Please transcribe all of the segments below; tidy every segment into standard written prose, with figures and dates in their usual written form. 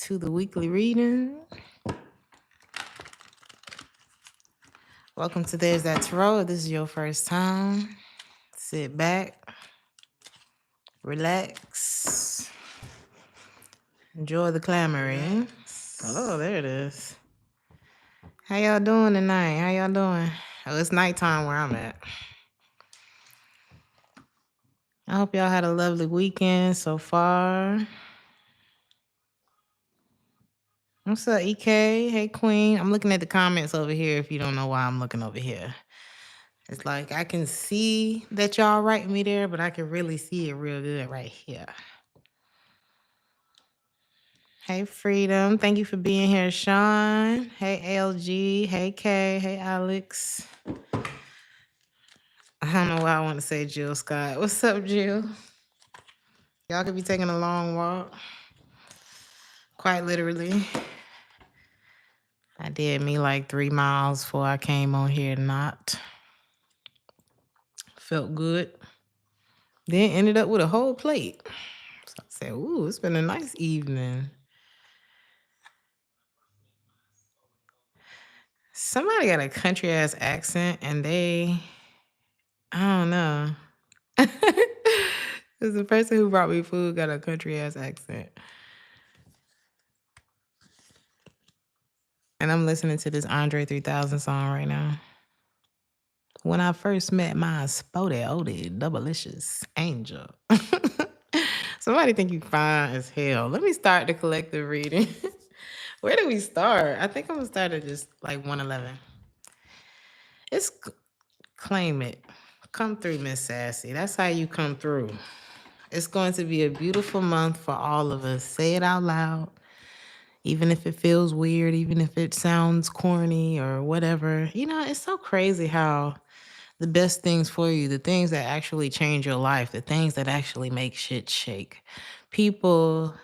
to the weekly reading. Welcome to Theresthattarot. If this is your first time, sit back, relax, enjoy the clamoring. Oh, there it is. How y'all doing tonight? How y'all doing? Oh, it's nighttime where I'm at. I hope y'all had a lovely weekend so far. What's up, EK? Hey, Queen. I'm looking at the comments over here if you don't know why I'm looking over here. It's like I can see that y'all write me there, but I can really see it real good right here. Hey, Freedom. Thank you for being here, Sean. Hey, LG. Hey, Kay. Hey, Alex. I don't know why I want to say Jill Scott. What's up, Jill? Y'all could be taking a long walk. Quite literally. I did me like 3 miles before I came on here tonight. Felt good. Then ended up with a whole plate. So I said, ooh, it's been a nice evening. Somebody got a country ass accent and I don't know. Because the person who brought me food got a country ass accent. And I'm listening to this Andre 3000 song right now. When I first met my spotty, odie, double-licious angel. Somebody think you fine as hell. Let me start the collective reading. Where do we start? I think I'm going to start at just like 111. It's claim it. Come through, Miss Sassy. That's how you come through. It's going to be a beautiful month for all of us. Say it out loud. Even if it feels weird, even if it sounds corny or whatever. You know, it's so crazy how the best things for you, the things that actually change your life, the things that actually make shit shake. People,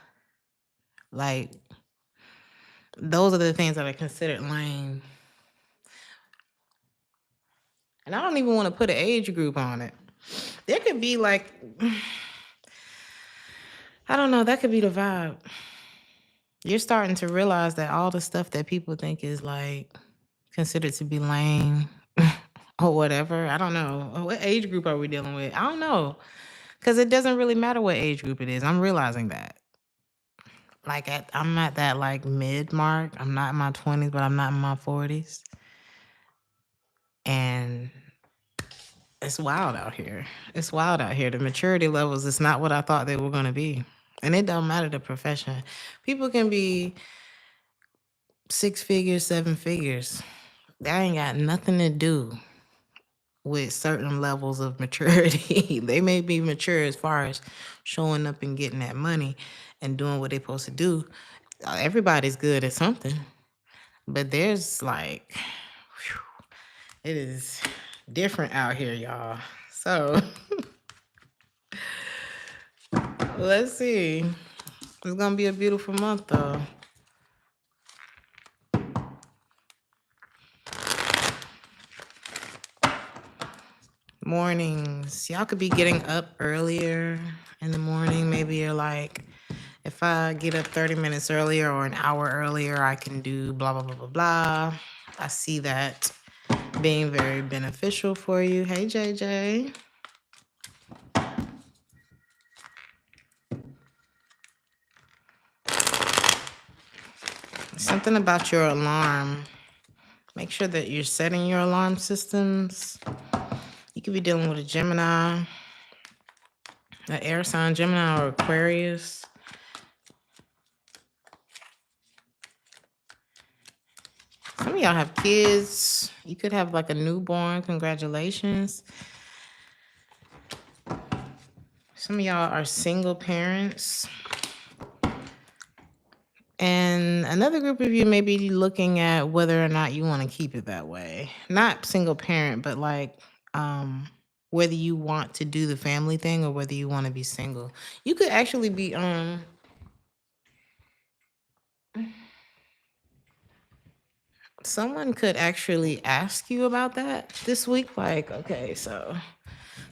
like, those are the things that are considered lame. And I don't even want to put an age group on it. There could be like, I don't know, that could be the vibe. You're starting to realize that all the stuff that people think is like considered to be lame or whatever. I don't know. What age group are we dealing with? I don't know. Because it doesn't really matter what age group it is. I'm realizing that. Like I'm at that like mid mark. I'm not in my 20s, but I'm not in my 40s. And it's wild out here. It's wild out here. The maturity levels is not what I thought they were going to be. And it don't matter the profession. People can be 6 figures, 7 figures. That ain't got nothing to do with certain levels of maturity. They may be mature as far as showing up and getting that money and doing what they're supposed to do. Everybody's good at something. But there's like, whew, it is different out here, y'all. So let's see. It's going to be a beautiful month, though. Mornings. Y'all could be getting up earlier in the morning. Maybe you're like, if I get up 30 minutes earlier or an hour earlier, I can do blah, blah, blah, blah, blah. I see that being very beneficial for you. Hey, JJ. Something about your alarm. Make sure that you're setting your alarm systems. You could be dealing with a Gemini, an air sign, Gemini or Aquarius. Some of y'all have kids. You could have like a newborn. Congratulations. Some of y'all are single parents. And another group of you may be looking at whether or not you want to keep it that way. Not single parent, but like whether you want to do the family thing or whether you want to be single. You could actually be someone could actually ask you about that this week. Like, okay, so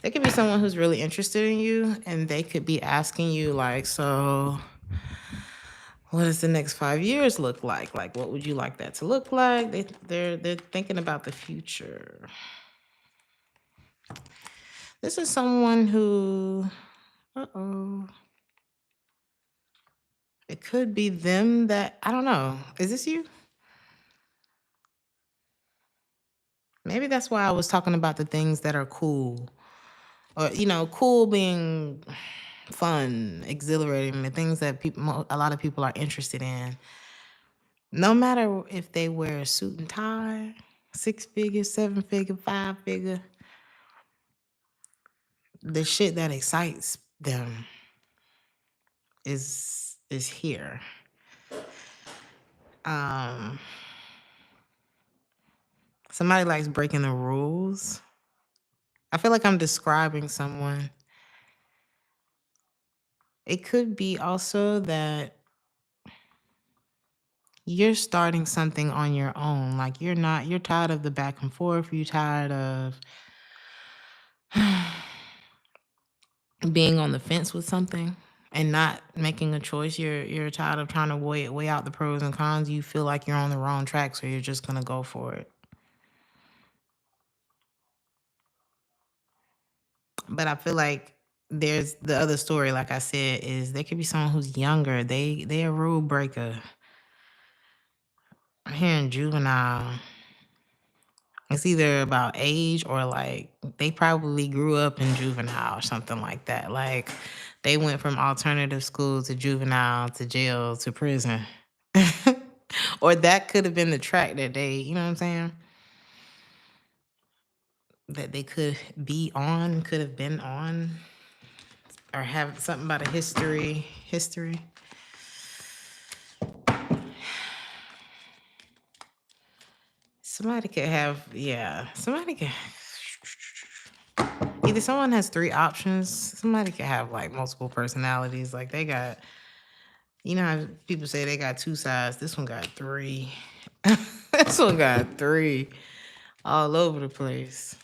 there could be someone who's really interested in you and they could be asking you like, so What does the next 5 years look like? Like, what would you like that to look like? They're thinking about the future. This is someone who, it could be them that, I don't know. Is this you? Maybe that's why I was talking about the things that are cool. Or, cool being fun, exhilarating, the things that a lot of people are interested in. No matter if they wear a suit and tie, 6-figure, 7-figure, 5-figure, the shit that excites them is here. Somebody likes breaking the rules. I feel like I'm describing someone. It could be also that you're starting something on your own. Like you're tired of the back and forth. You're tired of being on the fence with something and not making a choice. You're tired of trying to weigh out the pros and cons. You feel like you're on the wrong track, so you're just gonna go for it. But I feel like there's the other story, like I said, is there could be someone who's younger. They're a rule breaker. I'm hearing juvenile. It's either about age or like they probably grew up in juvenile or something like that. Like they went from alternative school to juvenile to jail to prison. Or that could have been the track that they, you know what I'm saying? That they could be on, could have been on, or have something about a history. Somebody could have, either someone has 3 options. Somebody could have like multiple personalities. Like they got, you know how people say they got 2 sides. This one got 3. This one got 3 all over the place.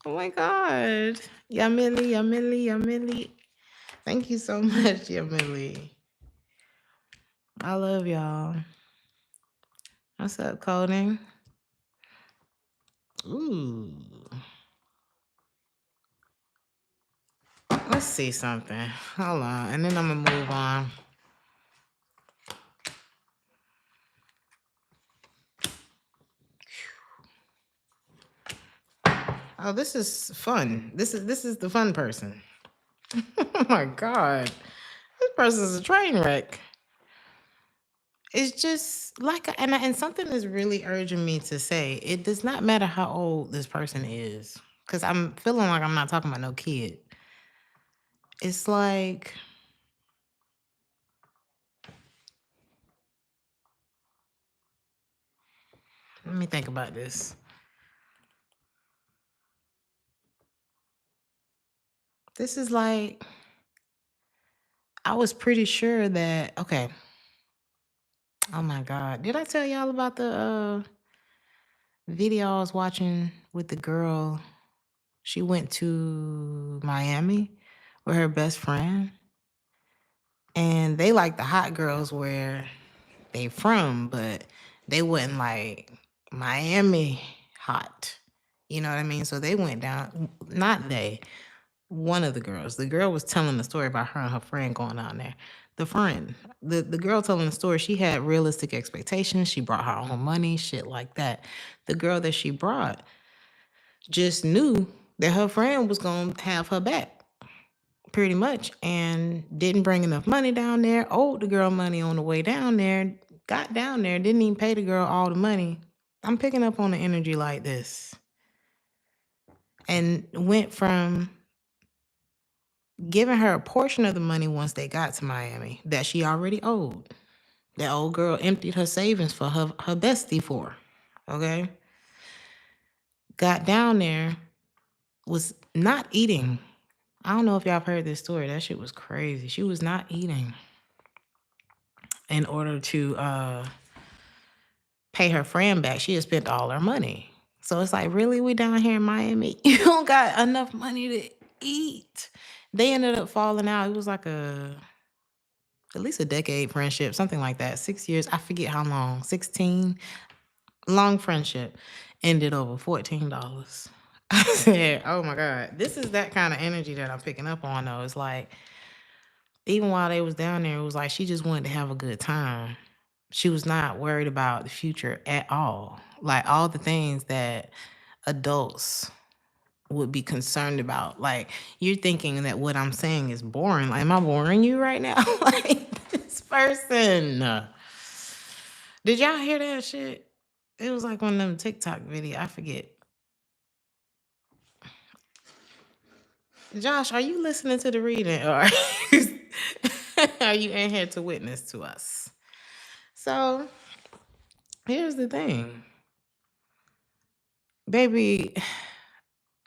Oh my God. Yamili. Thank you so much, Yamili. I love y'all. What's up, Coding? Ooh. Let's see something. Hold on. And then I'm going to move on. Oh, this is fun. This is the fun person. Oh my God. This person's a train wreck. It's just like, and something is really urging me to say, it does not matter how old this person is. Because I'm feeling like I'm not talking about no kid. It's like, let me think about this. This is like, I was pretty sure that, okay. Oh my God. Did I tell y'all about the video I was watching with the girl? She went to Miami with her best friend. And they like the hot girls where they from, but they wasn't like Miami hot. You know what I mean? So they went down, not they, one of the girls. The girl was telling the story about her and her friend going down there. The friend, the girl telling the story, she had realistic expectations. She brought her own money, shit like that. The girl that she brought just knew that her friend was going to have her back, pretty much, and didn't bring enough money down there, owed the girl money on the way down there, got down there, didn't even pay the girl all the money. I'm picking up on the energy like this. And went from giving her a portion of the money once they got to Miami that she already owed. That old girl emptied her savings for her bestie for, okay? Got down there, was not eating. I don't know if y'all have heard this story. That shit was crazy. She was not eating in order to pay her friend back. She had spent all her money. So it's like, really? We down here in Miami? You don't got enough money to eat. They ended up falling out. It was like at least a decade friendship, something like that. 6 years, I forget how long, 16, long friendship, ended over $14. I said, oh my God, this is that kind of energy that I'm picking up on though. It's like, even while they was down there, it was like she just wanted to have a good time. She was not worried about the future at all. Like all the things that adults would be concerned about. Like you're thinking that what I'm saying is boring. Like, am I boring you right now? Like this person. Did y'all hear that shit? It was like one of them TikTok video. I forget. Josh, are you listening to the reading or are you in here to witness to us? So here's the thing. Baby,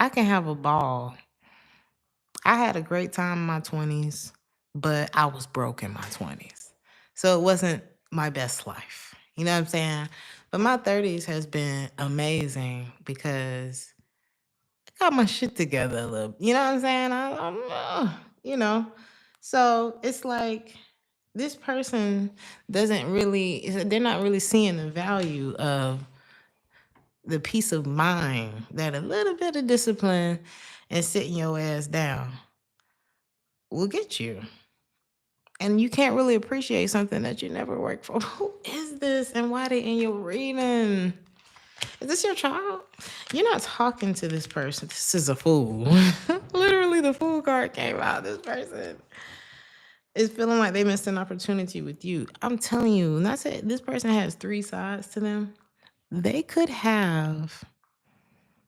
I can have a ball. I had a great time in my 20s, but I was broke in my 20s. So it wasn't my best life. You know what I'm saying? But my 30s has been amazing because I got my shit together a little. You know what I'm saying? You know. So it's like this person doesn't really, they're not really seeing the value of the peace of mind that a little bit of discipline and sitting your ass down will get you. And you can't really appreciate something that you never worked for. Who is this and why they in your reading? Is this your child? You're not talking to this person. This is a fool. Literally, the fool card came out. This person is feeling like they missed an opportunity with you. I'm telling you, not say this person has 3 sides to them. They could have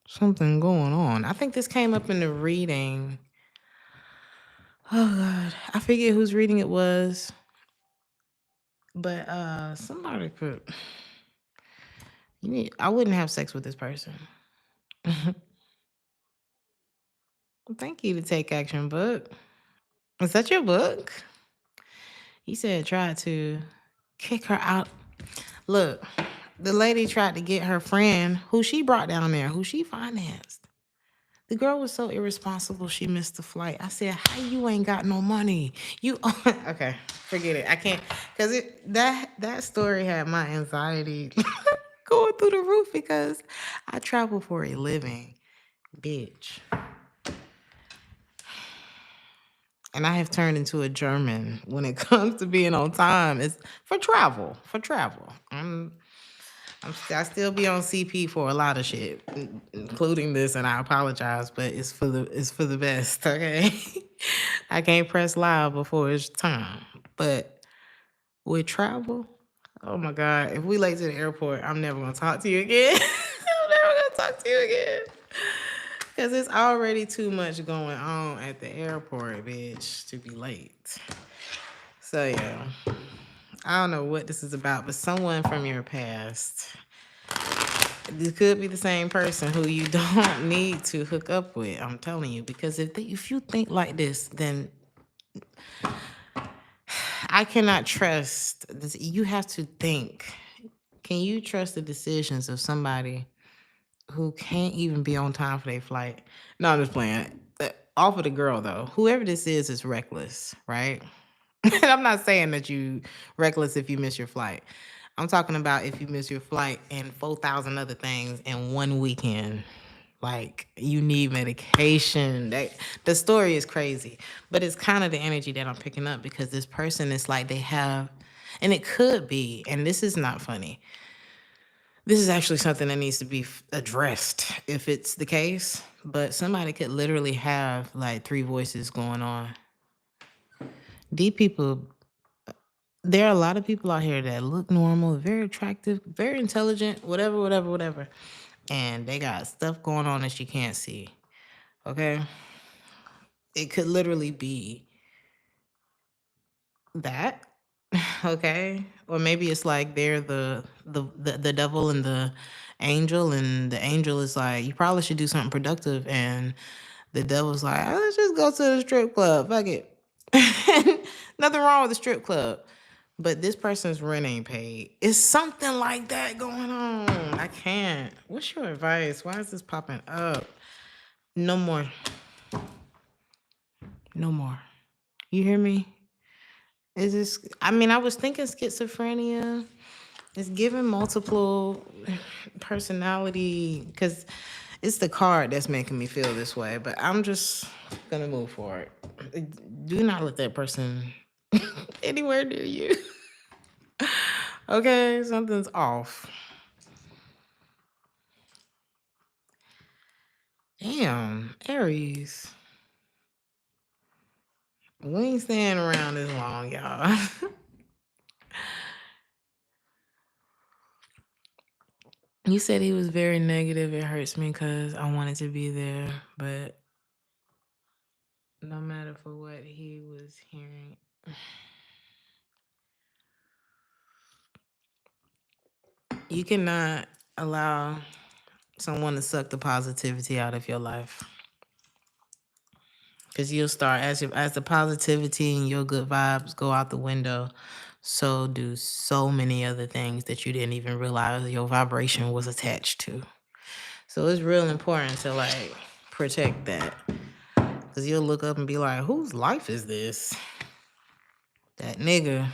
something going on. I think this came up in the reading. Oh God, I forget whose reading it was, but somebody could. I wouldn't have sex with this person. Well, thank you to Take Action book. Is that your book? He said try to kick her out. Look, the lady tried to get her friend who she brought down there, who she financed. The girl was so irresponsible, she missed the flight. I said, how you ain't got no money? You okay, forget it. I can't, because that story had my anxiety going through the roof because I travel for a living, bitch. And I have turned into a German when it comes to being on time. It's for travel. I still be on CP for a lot of shit, including this, and I apologize, but it's for the best, okay? I can't press live before it's time. But with travel, oh my God, if we late to the airport, I'm never gonna talk to you again. I'm never gonna talk to you again. Because it's already too much going on at the airport, bitch, to be late. So yeah, I don't know what this is about, but someone from your past. This could be the same person who you don't need to hook up with. I'm telling you, because if you think like this, then I cannot trust this. You have to think. Can you trust the decisions of somebody who can't even be on time for their flight? No, I'm just playing. Off of the girl though, whoever this is reckless, right? And I'm not saying that you reckless if you miss your flight. I'm talking about if you miss your flight and 4,000 other things in one weekend. Like you need medication. The story is crazy, but it's kind of the energy that I'm picking up because this person is like they have, and it could be, and this is not funny. This is actually something that needs to be addressed if it's the case, but somebody could literally have like 3 voices going on. These people, there are a lot of people out here that look normal, very attractive, very intelligent, whatever. And they got stuff going on that you can't see. Okay? It could literally be that. Okay? Or maybe it's like they're the devil and the angel is like, you probably should do something productive, and the devil's like, oh, let's just go to the strip club. Fuck it. Nothing wrong with the strip club. But this person's rent ain't paid. It's something like that going on. I can't. What's your advice? Why is this popping up? No more. No more. You hear me? Is this? I mean, I was thinking schizophrenia. It's giving multiple personality because it's the card that's making me feel this way. But I'm just gonna move forward. Do not let that person anywhere near you. Okay, something's off. Damn, Aries. We ain't staying around this long, y'all. You said he was very negative. It hurts me because I wanted to be there, but no matter for what he was hearing. You cannot allow someone to suck the positivity out of your life. Because you'll start, as the positivity and your good vibes go out the window, so do so many other things that you didn't even realize your vibration was attached to. So it's real important to like protect that. Because you'll look up and be like, whose life is this? That nigga.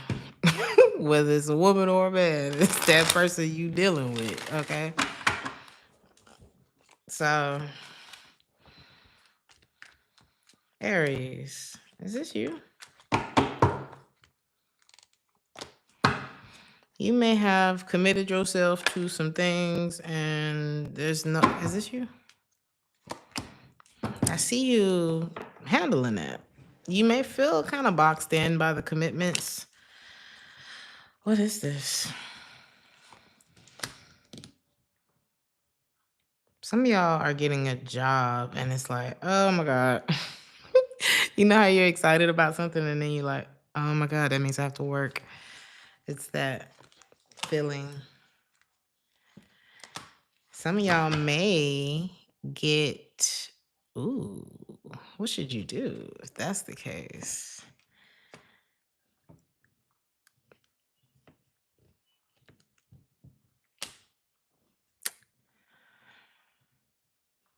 Whether it's a woman or a man, it's that person you dealing with, okay? So, Aries, is this you? You may have committed yourself to some things and there's no, is this you? I see you handling that. You may feel kind of boxed in by the commitments. What is this? Some of y'all are getting a job and it's like, oh my God. You know how you're excited about something and then you're like, oh my God, that means I have to work. It's that feeling. Some of y'all may get, ooh, what should you do if that's the case?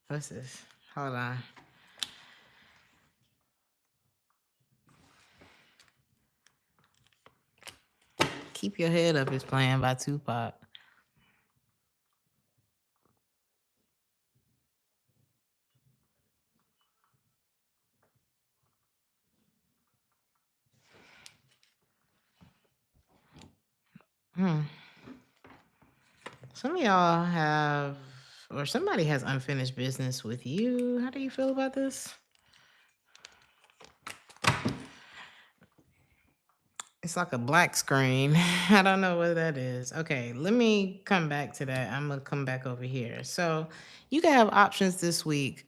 What's this? Hold on. Keep Your Head Up is playing by Tupac. Some of y'all have, or somebody has unfinished business with you. How do you feel about this? It's like a black screen. I don't know what that is. Okay, let me come back to that. I'm gonna come back over here. So you can have options this week.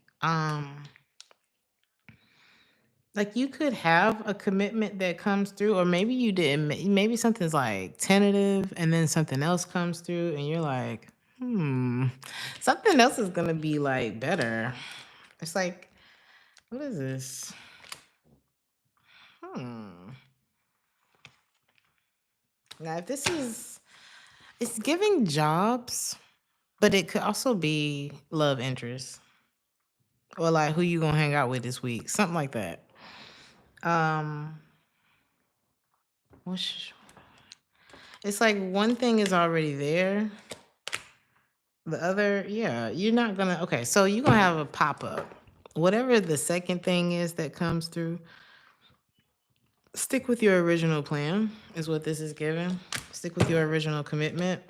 Like you could have a commitment that comes through, or maybe you didn't. Maybe something's like tentative, and then something else comes through, and you're like, something else is gonna be like better. It's like, what is this? Now, if this is, it's giving jobs, but it could also be love interest or like who you gonna hang out with this week, something like that. What's It's like one thing is already there. The other, yeah, you're not gonna, okay, so you're gonna have a pop up. Whatever the second thing is that comes through, stick with your original plan, is what this is giving. Stick with your original commitment.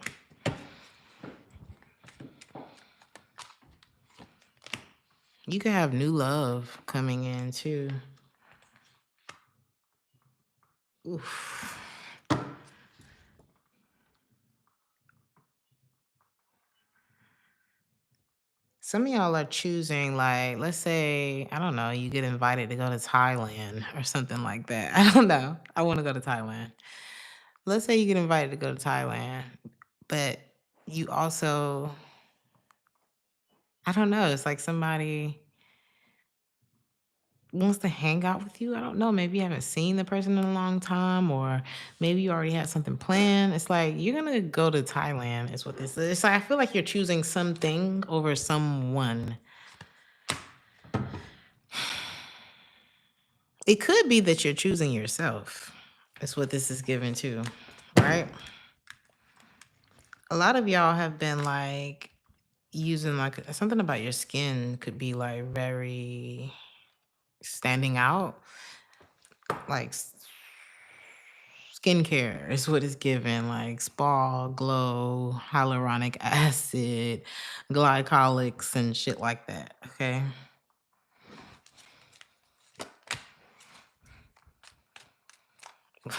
You can have new love coming in too. Oof. Some of y'all are choosing, like, let's say, I don't know, you get invited to go to Thailand or something like that. I don't know. I want to go to Thailand. Let's say you get invited to go to Thailand, but you also, I don't know, it's like somebody wants to hang out with you. I don't know. Maybe you haven't seen the person in a long time, or maybe you already had something planned. It's like you're gonna go to Thailand, is what this is. It's like I feel like you're choosing something over someone. It could be that you're choosing yourself. It's what this is giving too, right? A lot of y'all have been like using like something about your skin could be like very standing out. Like skincare is what it's given, like spa, glow, hyaluronic acid, glycolics, and shit like that. Okay.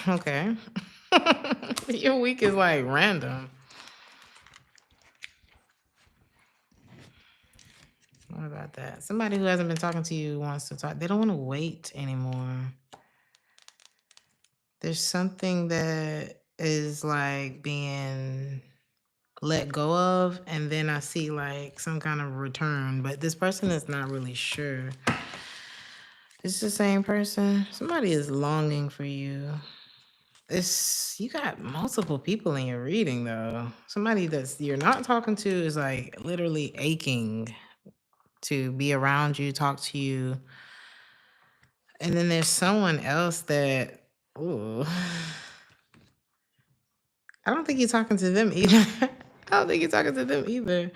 Okay. Your week is like random. What about that? Somebody who hasn't been talking to you wants to talk. They don't want to wait anymore. There's something that is like being let go of, and then I see like some kind of return, but this person is not really sure. It's the same person. Somebody is longing for you. You got multiple people in your reading though. Somebody that's you're not talking to is like literally aching to be around you, talk to you. And then there's someone else that, ooh, I don't think you're talking to them either. I don't think you're talking to them either.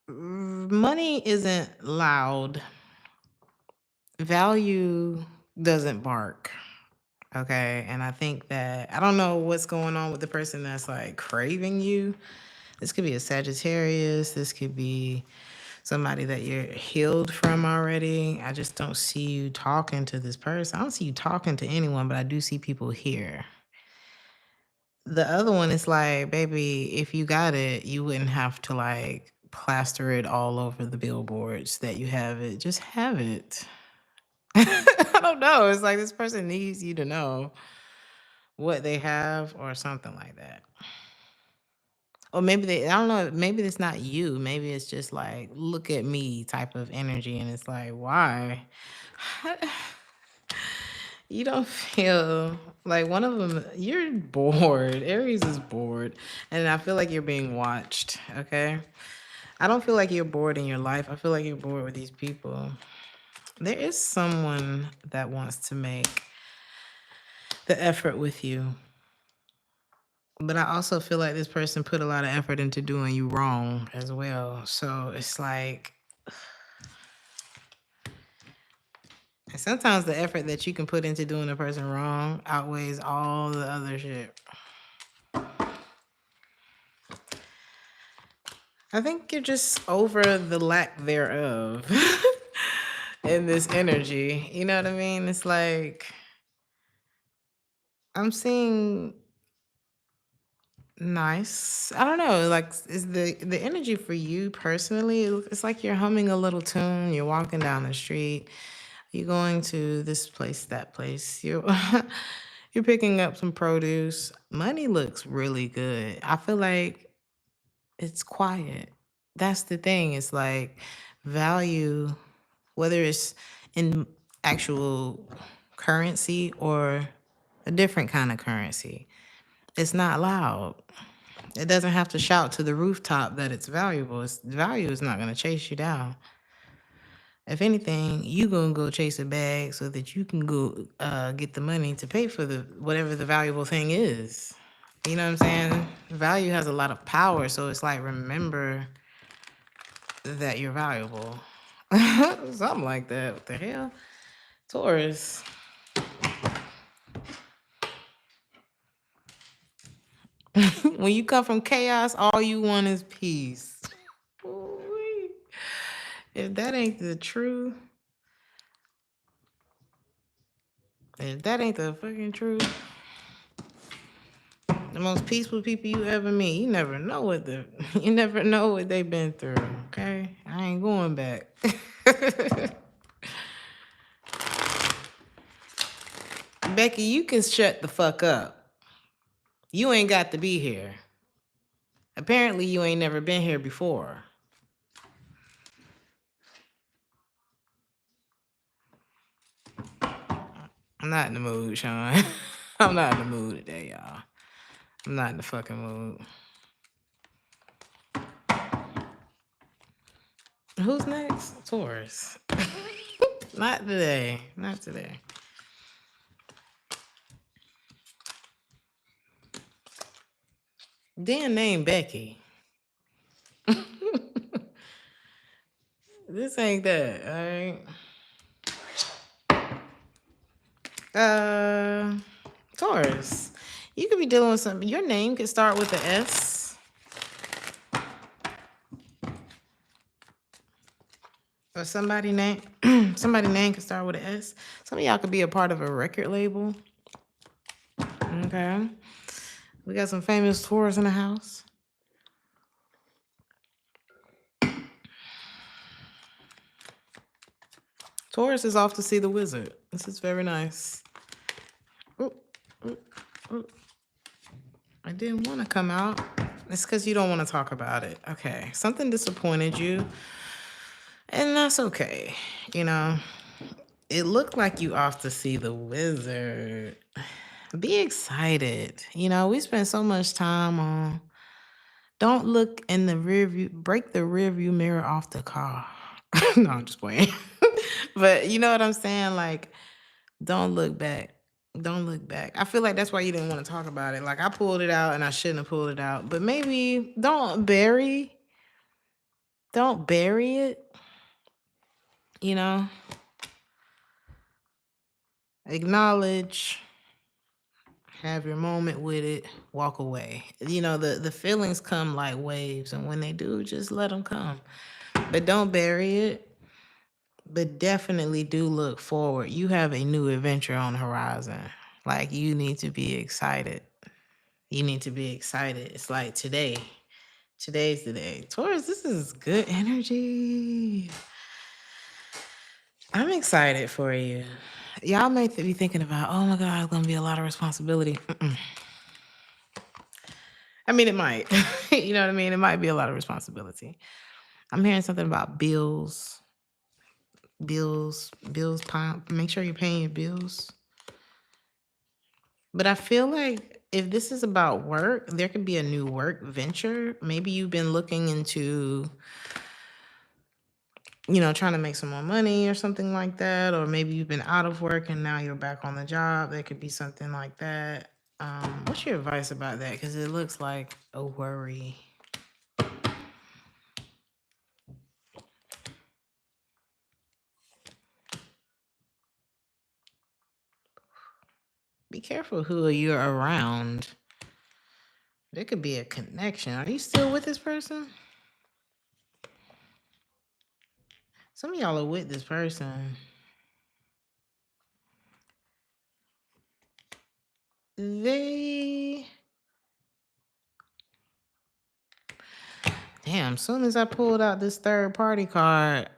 Money isn't loud. Value doesn't bark. Okay. And I think that I don't know what's going on with the person that's like craving you. This could be a Sagittarius. This could be somebody that you're healed from already. I just don't see you talking to this person. I don't see you talking to anyone, but I do see people here. The other one is like, baby, if you got it, you wouldn't have to like plaster it all over the billboards that you have it. Just have it. I don't know. It's like this person needs you to know what they have or something like that. Or maybe I don't know, maybe it's not you. Maybe it's just like, look at me type of energy. And it's like, why? You don't feel like one of them, you're bored. Aries is bored. And I feel like you're being watched. Okay. I don't feel like you're bored in your life. I feel like you're bored with these people. There is someone that wants to make the effort with you. But I also feel like this person put a lot of effort into doing you wrong as well. So it's like, and sometimes the effort that you can put into doing a person wrong outweighs all the other shit. I think you're just over the lack thereof in this energy. You know what I mean? It's like, I'm seeing nice. I don't know. Like, is the energy for you personally? It's like you're humming a little tune. You're walking down the street. You're going to this place, that place. You're picking up some produce. Money looks really good. I feel like it's quiet. That's the thing. It's like value, whether it's in actual currency or a different kind of currency. It's not loud. It doesn't have to shout to the rooftop that it's valuable. Value is not going to chase you down. If anything, you gonna go chase a bag so that you can go get the money to pay for the whatever the valuable thing is. You know what I'm saying? Value has a lot of power, so it's like remember that you're valuable. Something like that. What the hell? Taurus. When you come from chaos, all you want is peace. Ooh-wee. If that ain't the truth, if that ain't the fucking truth, the most peaceful people you ever meet, you never know what they've been through. Okay, I ain't going back. Becky, you can shut the fuck up. You ain't got to be here. Apparently, you ain't never been here before. I'm not in the mood, Sean. I'm not in the mood today, y'all. I'm not in the fucking mood. Who's next? Taurus. Not today. Not today. Damn name Becky. This ain't that, all right? Taurus. You could be dealing with something. Your name could start with the S. Or somebody name somebody name could start with an S. Some of y'all could be a part of a record label. Okay. We got some famous Taurus in the house. Taurus is off to see the wizard. This is very nice. Ooh, ooh, ooh. I didn't want to come out. It's because you don't want to talk about it. Okay. Something disappointed you. And that's okay. You know, it looked like you off to see the wizard. Be excited. You know, we spend so much time on don't look in the rear view, break the rear view mirror off the car. No, I'm just playing. But you know what I'm saying? Like, don't look back. Don't look back. I feel like that's why you didn't want to talk about it. Like, I pulled it out and I shouldn't have pulled it out. But maybe don't bury it, you know? Acknowledge, have your moment with it, walk away. You know, the feelings come like waves, and when they do, just let them come. But don't bury it. But definitely do look forward. You have a new adventure on the horizon. Like, you need to be excited. You need to be excited. It's like today. Today's the day. Taurus, this is good energy. I'm excited for you. Y'all may be thinking about, oh my God, it's going to be a lot of responsibility. I mean, it might. You know what I mean? It might be a lot of responsibility. I'm hearing something about bills. Bills, make sure you're paying your bills. But I feel like if this is about work, there could be a new work venture. Maybe you've been looking into, you know, trying to make some more money or something like that. Or maybe you've been out of work and now you're back on the job. There could be something like that. What's your advice about that? Because it looks like a worry. Be careful who you're around. There could be a connection. Are you still with this person? Some of y'all are with this person. Damn, soon as I pulled out this third party card,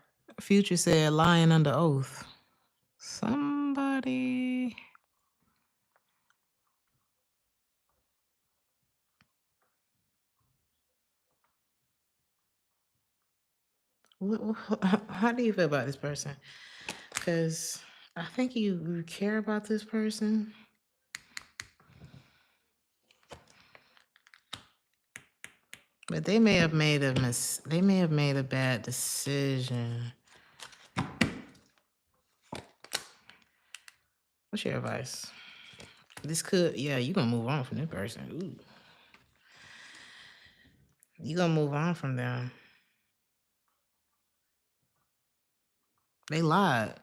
Future said lying under oath. Somebody. How do you feel about this person? Because I think you care about this person. But they may have made a bad decision. What's your advice? This could, yeah, you're gonna move on from this person. Ooh. You're gonna move on from them. They lied.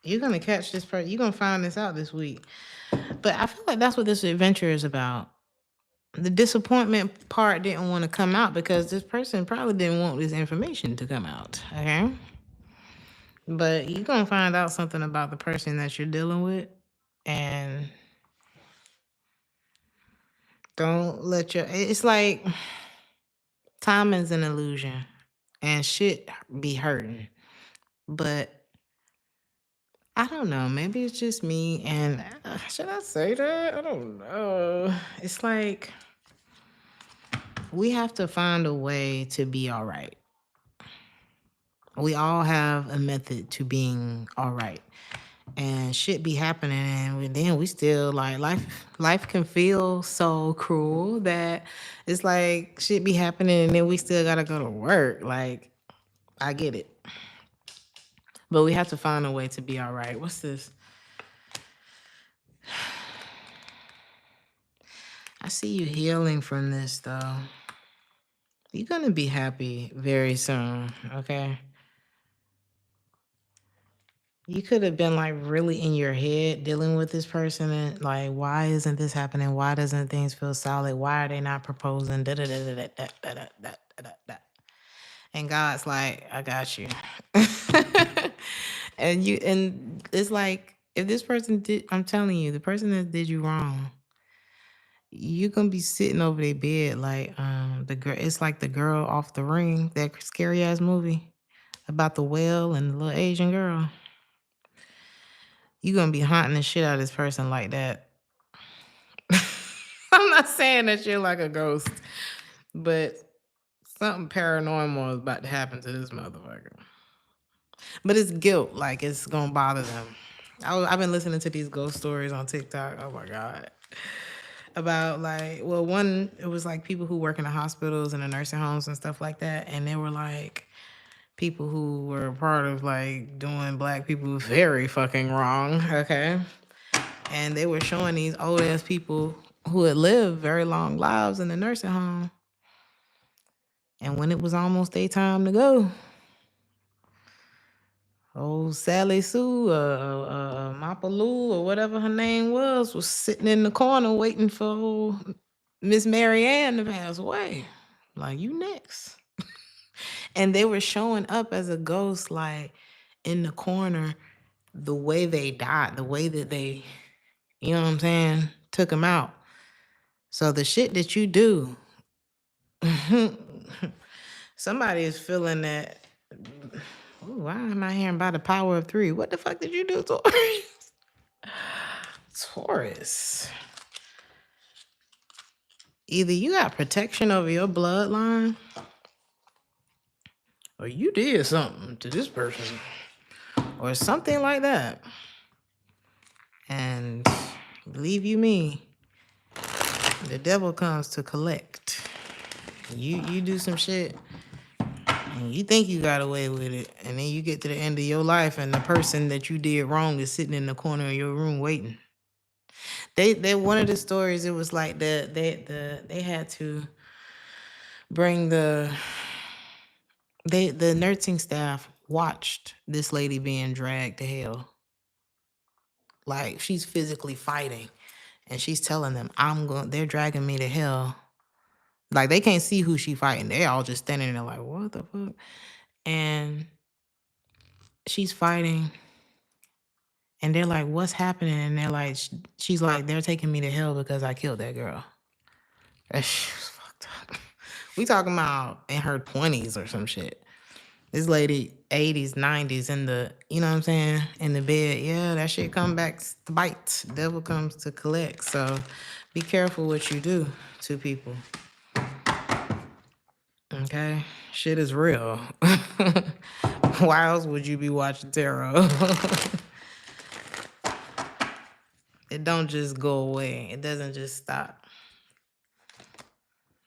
You're gonna catch this person. You're gonna find this out this week. But I feel like that's what this adventure is about. The disappointment part didn't want to come out because this person probably didn't want this information to come out. Okay. But you're gonna find out something about the person that you're dealing with, and don't let it's like time is an illusion and shit be hurting. But I don't know, maybe it's just me, and should I say that? I don't know. It's like we have to find a way to be all right. We all have a method to being all right. And shit be happening, and then we still like life can feel so cruel that it's like shit be happening and then we still gotta go to work. Like, I get it. But we have to find a way to be all right. What's this? I see you healing from this, though. You're going to be happy very soon, okay? You could have been like really in your head dealing with this person and like, why isn't this happening? Why doesn't things feel solid? Why are they not proposing? Da, da, da, da, da, da, da, da, da, da, da. And God's like, I got you. And it's like, if this person did, I'm telling you, the person that did you wrong, you gonna be sitting over their bed like the girl. It's like the girl off The Ring, that scary ass movie about the whale and the little Asian girl. You gonna be haunting the shit out of this person like that. I'm not saying that you're like a ghost, but something paranormal is about to happen to this motherfucker. But it's guilt, like it's gonna bother them. I've been listening to these ghost stories on TikTok. Oh my god. About like, well, one, it was like people who work in the hospitals and the nursing homes and stuff like that, and they were like people who were part of like doing black people very fucking wrong, okay? And they were showing these old ass people who had lived very long lives in the nursing home. And when it was almost their time to go, old Sally Sue, Mapaloo, or whatever her name was sitting in the corner waiting for old Miss Mary Ann to pass away. Like, you next. And they were showing up as a ghost, like in the corner, the way they died, the way that they, you know what I'm saying, took them out. So the shit that you do, somebody is feeling that. Ooh, why am I hearing by the power of 3? What the fuck did you do, Taurus? Taurus. Either you got protection over your bloodline, or you did something to this person, or something like that. And believe you me, the devil comes to collect. You do some shit, and you think you got away with it, and then you get to the end of your life, and the person that you did wrong is sitting in the corner of your room waiting. They one of the stories, it was like they had to bring the nursing staff watched this lady being dragged to hell. Like, she's physically fighting, and she's telling them, they're dragging me to hell. Like, they can't see who she fighting. They all just standing there like, what the fuck? And she's fighting, and they're like, what's happening? And they're like, she's like, they're taking me to hell because I killed that girl. That shit was fucked up. We talking about in her 20s or some shit. This lady, 80s, 90s, in the, you know what I'm saying, in the bed. Yeah, that shit come back to bite. Devil comes to collect. So be careful what you do to people. Okay? Shit is real. Why else would you be watching tarot? It don't just go away. It doesn't just stop.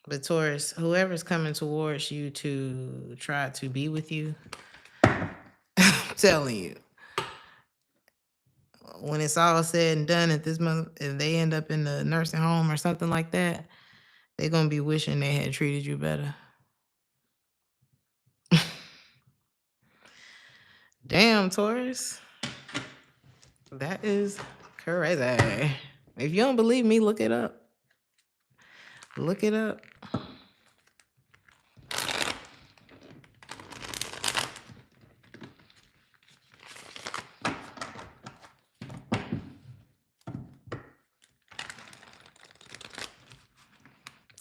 But Taurus, whoever's coming towards you to try to be with you, I'm telling you, when it's all said and done, if they end up in the nursing home or something like that, they're gonna be wishing they had treated you better. Damn, Taurus. That is crazy. If you don't believe me, look it up. Look it up.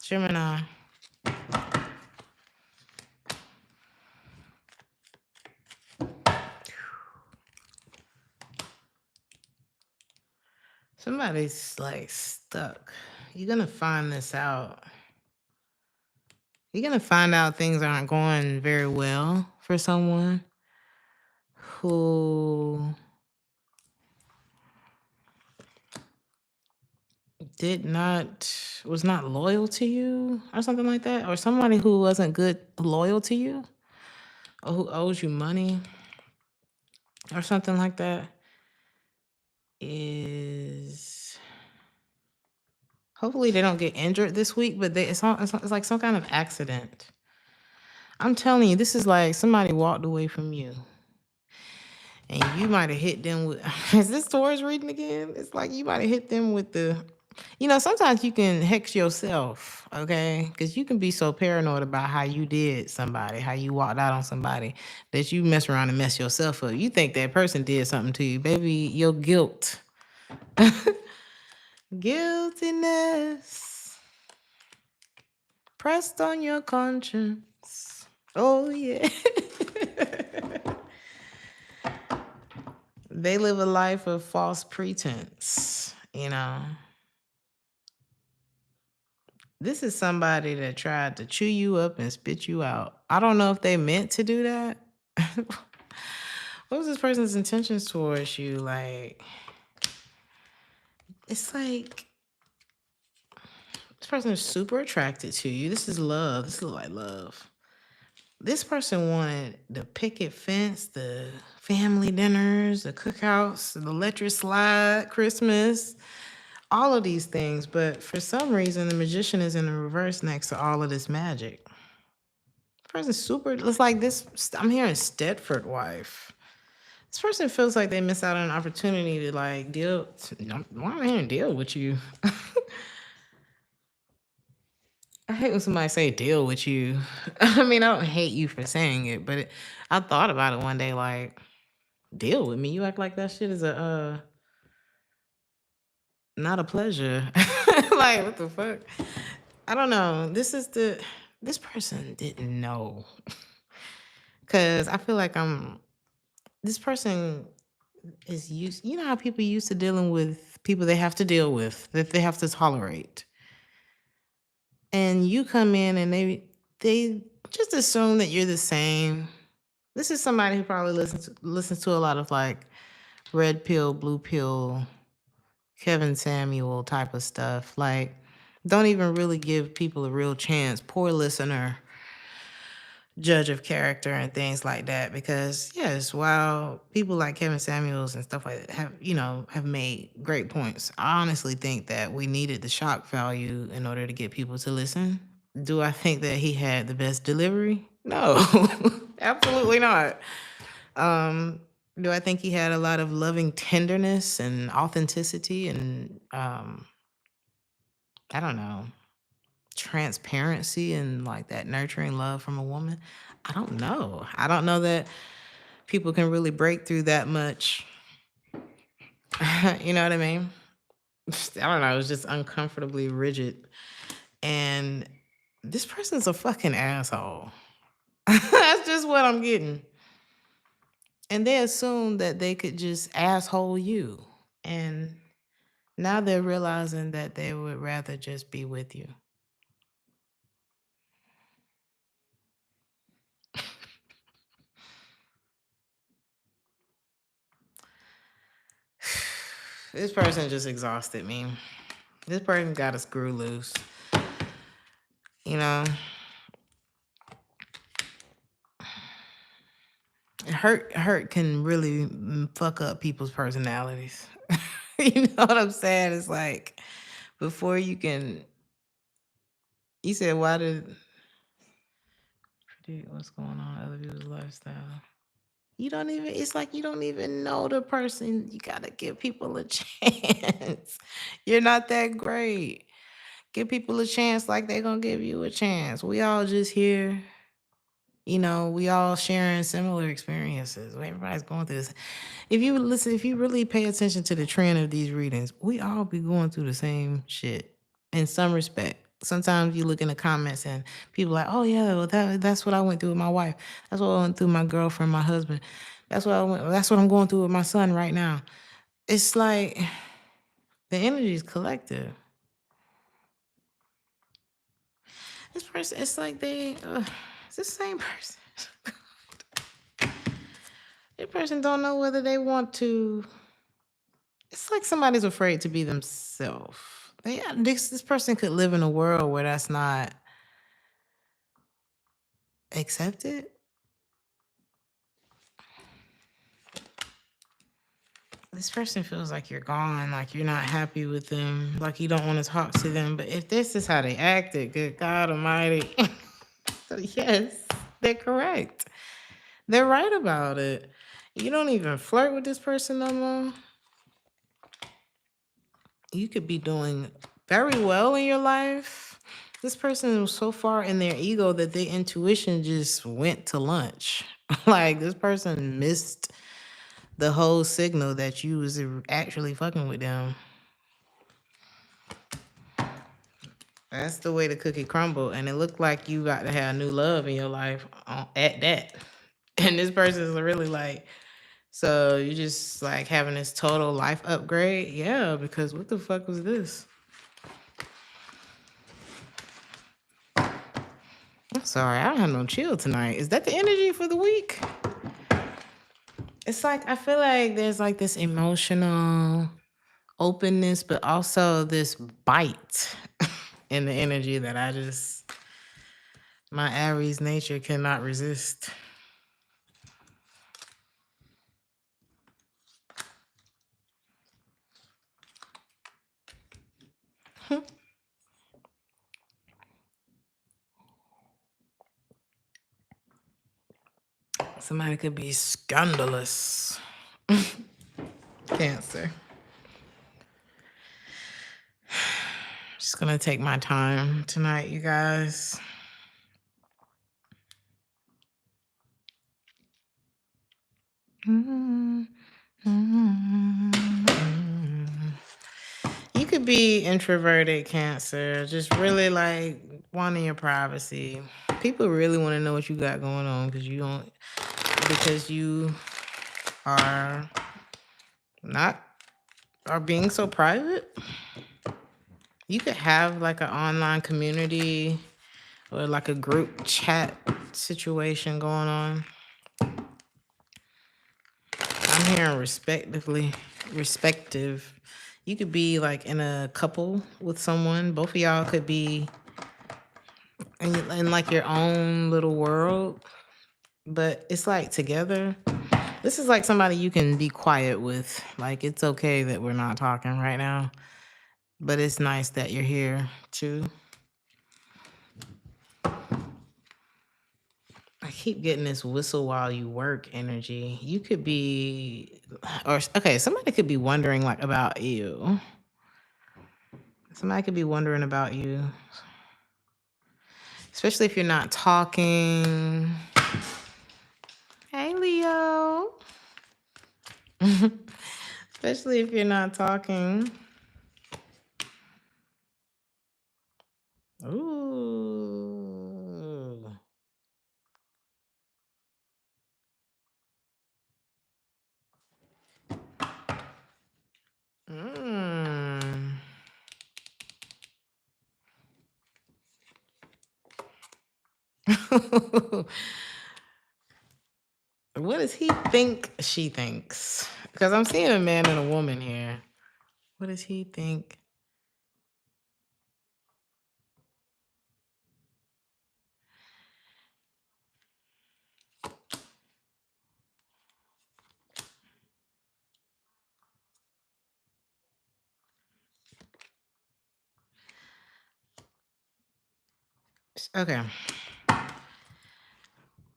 Gemini. Somebody's like stuck. You're gonna find this out. You're gonna find out things aren't going very well for someone who was not loyal to you or something like that, or somebody who wasn't loyal to you, or who owes you money or something like that, is Hopefully they don't get injured this week, but it's like some kind of accident. I'm telling you, this is like somebody walked away from you. And you might have hit them with is this Taurus reading again? It's like you might have hit them with the sometimes you can hex yourself, okay? Because you can be so paranoid about how you did somebody, how you walked out on somebody, that you mess around and mess yourself up. You think that person did something to you. Baby, your guilt. Guiltiness pressed on your conscience. Oh, yeah. They live a life of false pretense, This is somebody that tried to chew you up and spit you out. I don't know if they meant to do that. What was this person's intentions towards you? Like, it's like this person is super attracted to you. This is love. This is like love. This person wanted the picket fence, the family dinners, the cookouts, the electric slide, Christmas, all of these things. But for some reason, the magician is in the reverse next to all of this magic. This person's super, it's like this, I'm hearing Stedford wife. This person feels like they miss out on an opportunity to like deal, why am I hearing deal with you? I hate when somebody say deal with you. I mean, I don't hate you for saying it, but I thought about it one day, like, deal with me. You act like that shit is not a pleasure. Like, what the fuck? I don't know. This person didn't know. Cause I feel like this person is used, you know how people used to dealing with people they have to deal with, that they have to tolerate. And you come in and they just assume that you're the same. This is somebody who probably listens to a lot of like red pill, blue pill, Kevin Samuel type of stuff. Like, don't even really give people a real chance. Poor listener, judge of character and things like that. Because yes, while people like Kevin Samuels and stuff like that have made great points, I honestly think that we needed the shock value in order to get people to listen. Do I think that he had the best delivery? No, absolutely not. Do I think he had a lot of loving tenderness and authenticity and I don't know, transparency and like that nurturing love from a woman? I don't know. I don't know that people can really break through that much. You know what I mean? I don't know. It was just uncomfortably rigid. And this person's a fucking asshole. That's just what I'm getting. And they assumed that they could just asshole you. And now they're realizing that they would rather just be with you. This person just exhausted me. This person got a screw loose. You know, hurt can really fuck up people's personalities. You know what I'm saying? It's like before you can. You said, why did predict what's going on in other people's lifestyle? You don't even, it's like you don't even know the person. You got to give people a chance. You're not that great. Give people a chance like they're going to give you a chance. We all just here. We all sharing similar experiences. Everybody's going through this. If you really pay attention to the trend of these readings, we all be going through the same shit in some respect. Sometimes you look in the comments and people like, oh yeah, well that's what I went through with my wife. That's what I went through with my girlfriend, my husband. That's what I'm going through with my son right now. It's like the energy is collective. This person, it's like it's the same person. This person don't know whether they want to. It's like somebody's afraid to be themselves. This person could live in a world where that's not accepted. This person feels like you're gone, like you're not happy with them, like you don't want to talk to them. But if this is how they acted, good God Almighty, so yes, they're correct. They're right about it. You don't even flirt with this person no more. You could be doing very well in your life. This person was so far in their ego that their intuition just went to lunch. Like this person missed the whole signal that you was actually fucking with them. That's the way the cookie crumbled, and it looked like you got to have new love in your life at that. And this person is really like, so you just like having this total life upgrade? Yeah, because what the fuck was this? I'm sorry, I don't have no chill tonight. Is that the energy for the week? It's like, I feel like there's like this emotional openness, but also this bite in the energy that my Aries nature cannot resist. Somebody could be scandalous. Cancer. Just gonna take my time tonight, you guys. You could be introverted, Cancer, just really like wanting your privacy. People really want to know what you got going on because you are being so private. You could have like an online community or like a group chat situation going on. I'm hearing respective. You could be like in a couple with someone. Both of y'all could be in like your own little world, but it's like together. This is like somebody you can be quiet with. Like it's okay that we're not talking right now, but it's nice that you're here too. I keep getting this whistle while you work energy. You could be, somebody could be wondering like about you. Somebody could be wondering about you, especially if you're not talking. Hey, Leo. Especially if you're not talking. Ooh. What does he think she thinks? Because I'm seeing a man and a woman here. What does he think? Okay.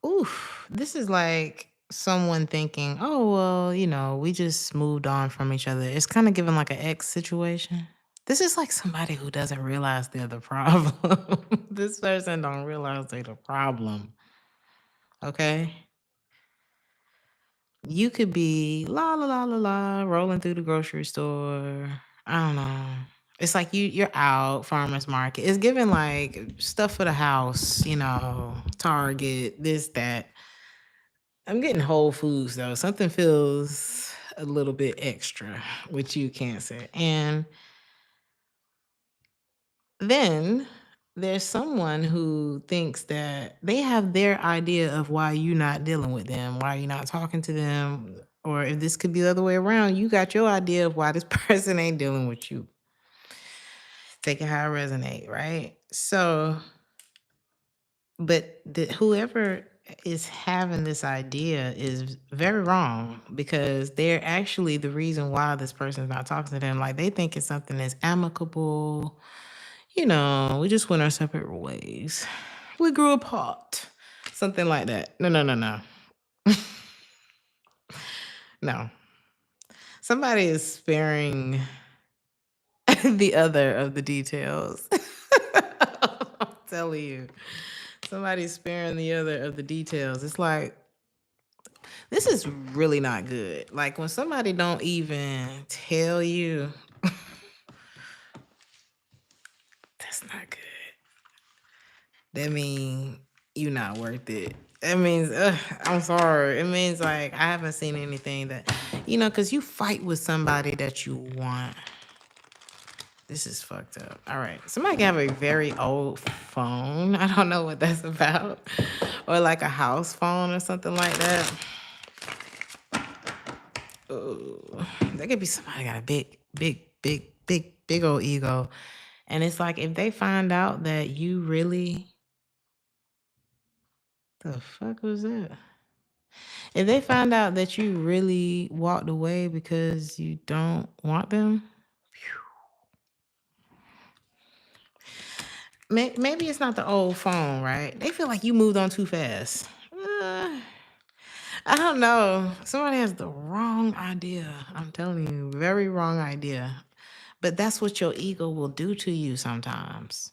Oof. This is like someone thinking, oh, well, we just moved on from each other. It's kind of giving like an ex situation. This is like somebody who doesn't realize they're the problem. This person don't realize they're the problem. Okay? You could be la la la la la rolling through the grocery store. I don't know. It's like you're out, farmer's market. It's giving like stuff for the house, Target, this, that. I'm getting Whole Foods though. Something feels a little bit extra with you, Cancer. And then there's someone who thinks that they have their idea of why you're not dealing with them, why you're not talking to them, or if this could be the other way around, you got your idea of why this person ain't dealing with you. Take it how it resonate, right? So, but whoever is having this idea is very wrong, because they're actually the reason why this person's not talking to them. Like, they think it's something that's amicable. We just went our separate ways. We grew apart. Something like that. No, no, no, no. No. Somebody is sparing the other of the details. I'm telling you. Somebody's sparing the other of the details. It's like, this is really not good. Like, when somebody don't even tell you, that's not good. That means you're not worth it. That means, I'm sorry. It means, like, I haven't seen anything that, because you fight with somebody that you want. This is fucked up. All right. Somebody can have a very old phone. I don't know what that's about. Or like a house phone or something like that. Oh, that could be somebody got a big old ego. And it's like, if they find out that you really, the fuck was that? If they find out that you really walked away because you don't want them, maybe it's not the old phone, right? They feel like you moved on too fast. I don't know. Somebody has the wrong idea. I'm telling you, very wrong idea. But that's what your ego will do to you sometimes.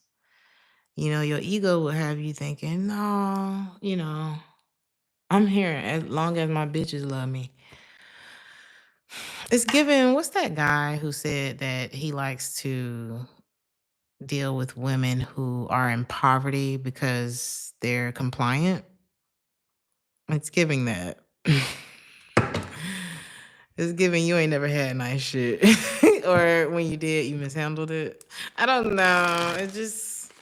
Your ego will have you thinking, no, I'm here as long as my bitches love me. It's given, what's that guy who said that he likes to deal with women who are in poverty because they're compliant? It's giving that. It's giving you ain't never had nice shit. Or when you did, you mishandled it. I don't know. It just,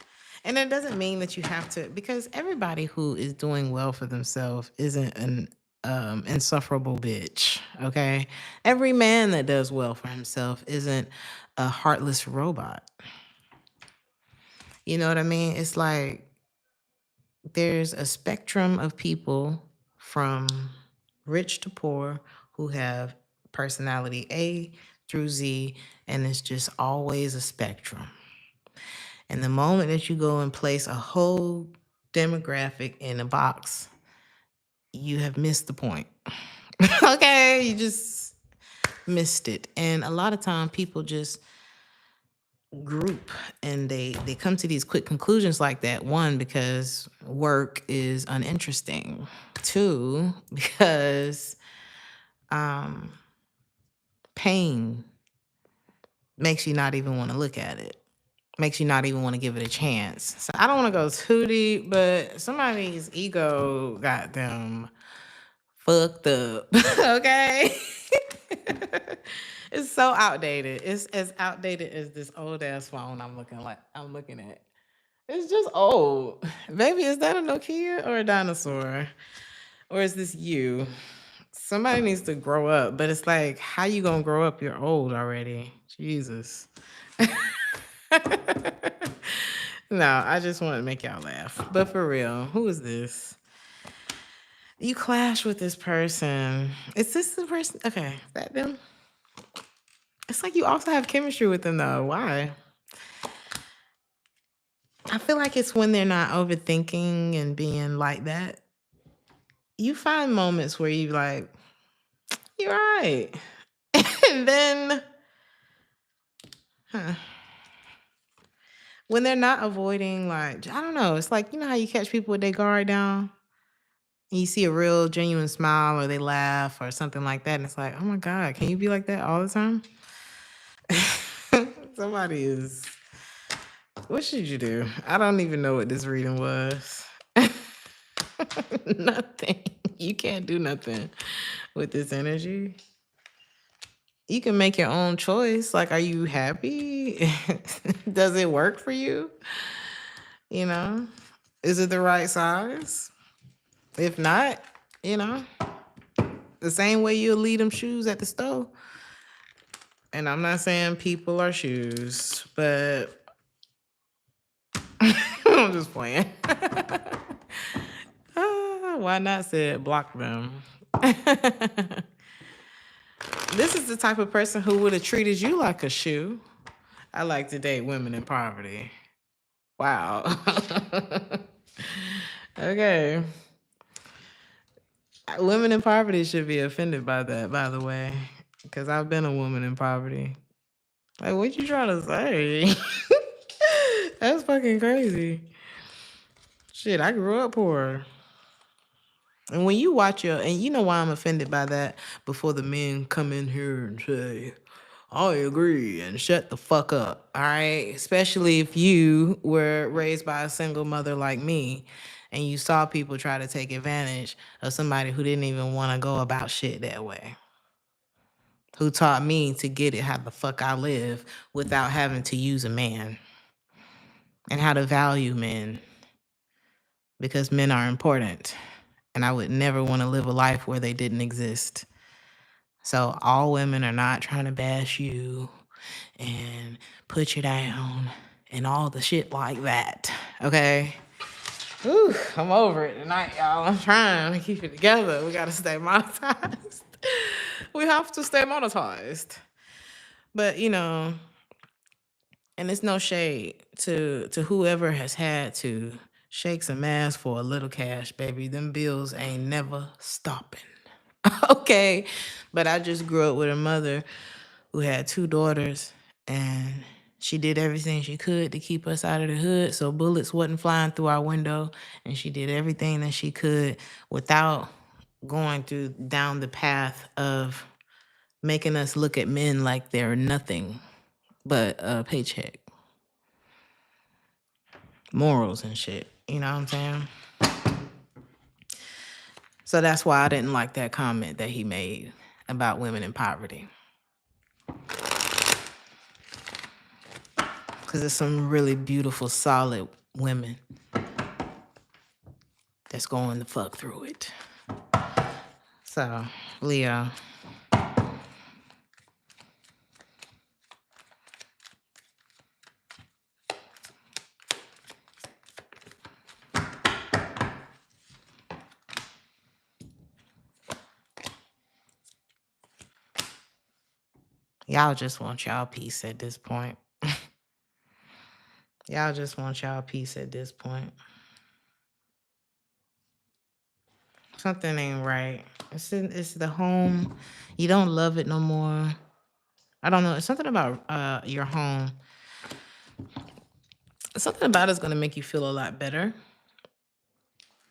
and it doesn't mean that you have to, because everybody who is doing well for themselves isn't an insufferable bitch. Okay. Every man that does well for himself isn't a heartless robot. You know what I mean? It's like, there's a spectrum of people from rich to poor who have personality A through Z, and it's just always a spectrum. And the moment that you go and place a whole demographic in a box, you have missed the point. Okay, you just missed it. And a lot of time people just group and they come to these quick conclusions like that. One, because work is uninteresting. Two, because pain makes you not even want to look at it, makes you not even want to give it a chance. So I don't want to go too deep, but somebody's ego got them fucked up. Okay. It's so outdated. It's as outdated as this old ass phone I'm looking at. It's just old. Baby, is that a Nokia or a dinosaur? Or is this you? Somebody needs to grow up. But it's like, how you gonna grow up? You're old already. Jesus. No, I just want to make y'all laugh. But for real, who is this? You clash with this person. Is this the person? Okay, is that them? It's like you also have chemistry with them, though. Why? I feel like it's when they're not overthinking and being like that. You find moments where you like, you're right. And then, when they're not avoiding, like, I don't know. It's like, you know how you catch people with their guard down? And you see a real genuine smile or they laugh or something like that. And it's like, oh my God, can you be like that all the time? Somebody is, what should you do? I don't even know what this reading was. Nothing. You can't do nothing with this energy. You can make your own choice. Like, are you happy? Does it work for you? Is it the right size? If not, the same way you'll leave them shoes at the store. And I'm not saying people are shoes, but I'm just playing. Why not said block them? This is the type of person who would have treated you like a shoe. I like to date women in poverty. Wow. Okay. Women in poverty should be offended by that, by the way, because I've been a woman in poverty. Like, what you trying to say? That's fucking crazy. Shit, I grew up poor. And when you watch and you know why I'm offended by that, before the men come in here and say, I agree, and shut the fuck up, all right? Especially if you were raised by a single mother like me, and you saw people try to take advantage of somebody who didn't even want to go about shit that way, who taught me to get it how the fuck I live without having to use a man, and how to value men, because men are important. And I would never want to live a life where they didn't exist. So all women are not trying to bash you and put you down and all the shit like that. Okay? Whew, I'm over it tonight, y'all. I'm trying to keep it together. We got to stay monetized. We have to stay monetized. But, you know, and it's no shade to whoever has had to shake some ass for a little cash, baby. Them bills ain't never stopping. Okay. But I just grew up with a mother who had 2 daughters, and she did everything she could to keep us out of the hood so bullets wasn't flying through our window, and she did everything that she could without going down the path of making us look at men like they're nothing but a paycheck. Morals and shit. You know what I'm saying? So that's why I didn't like that comment that he made about women in poverty. Because there's some really beautiful, solid women that's going the fuck through it. So, Leo. Y'all just want y'all peace at this point. Y'all just want y'all peace at this point. Something ain't right. It's the home. You don't love it no more. I don't know. It's something about your home. Something about it's going to make you feel a lot better.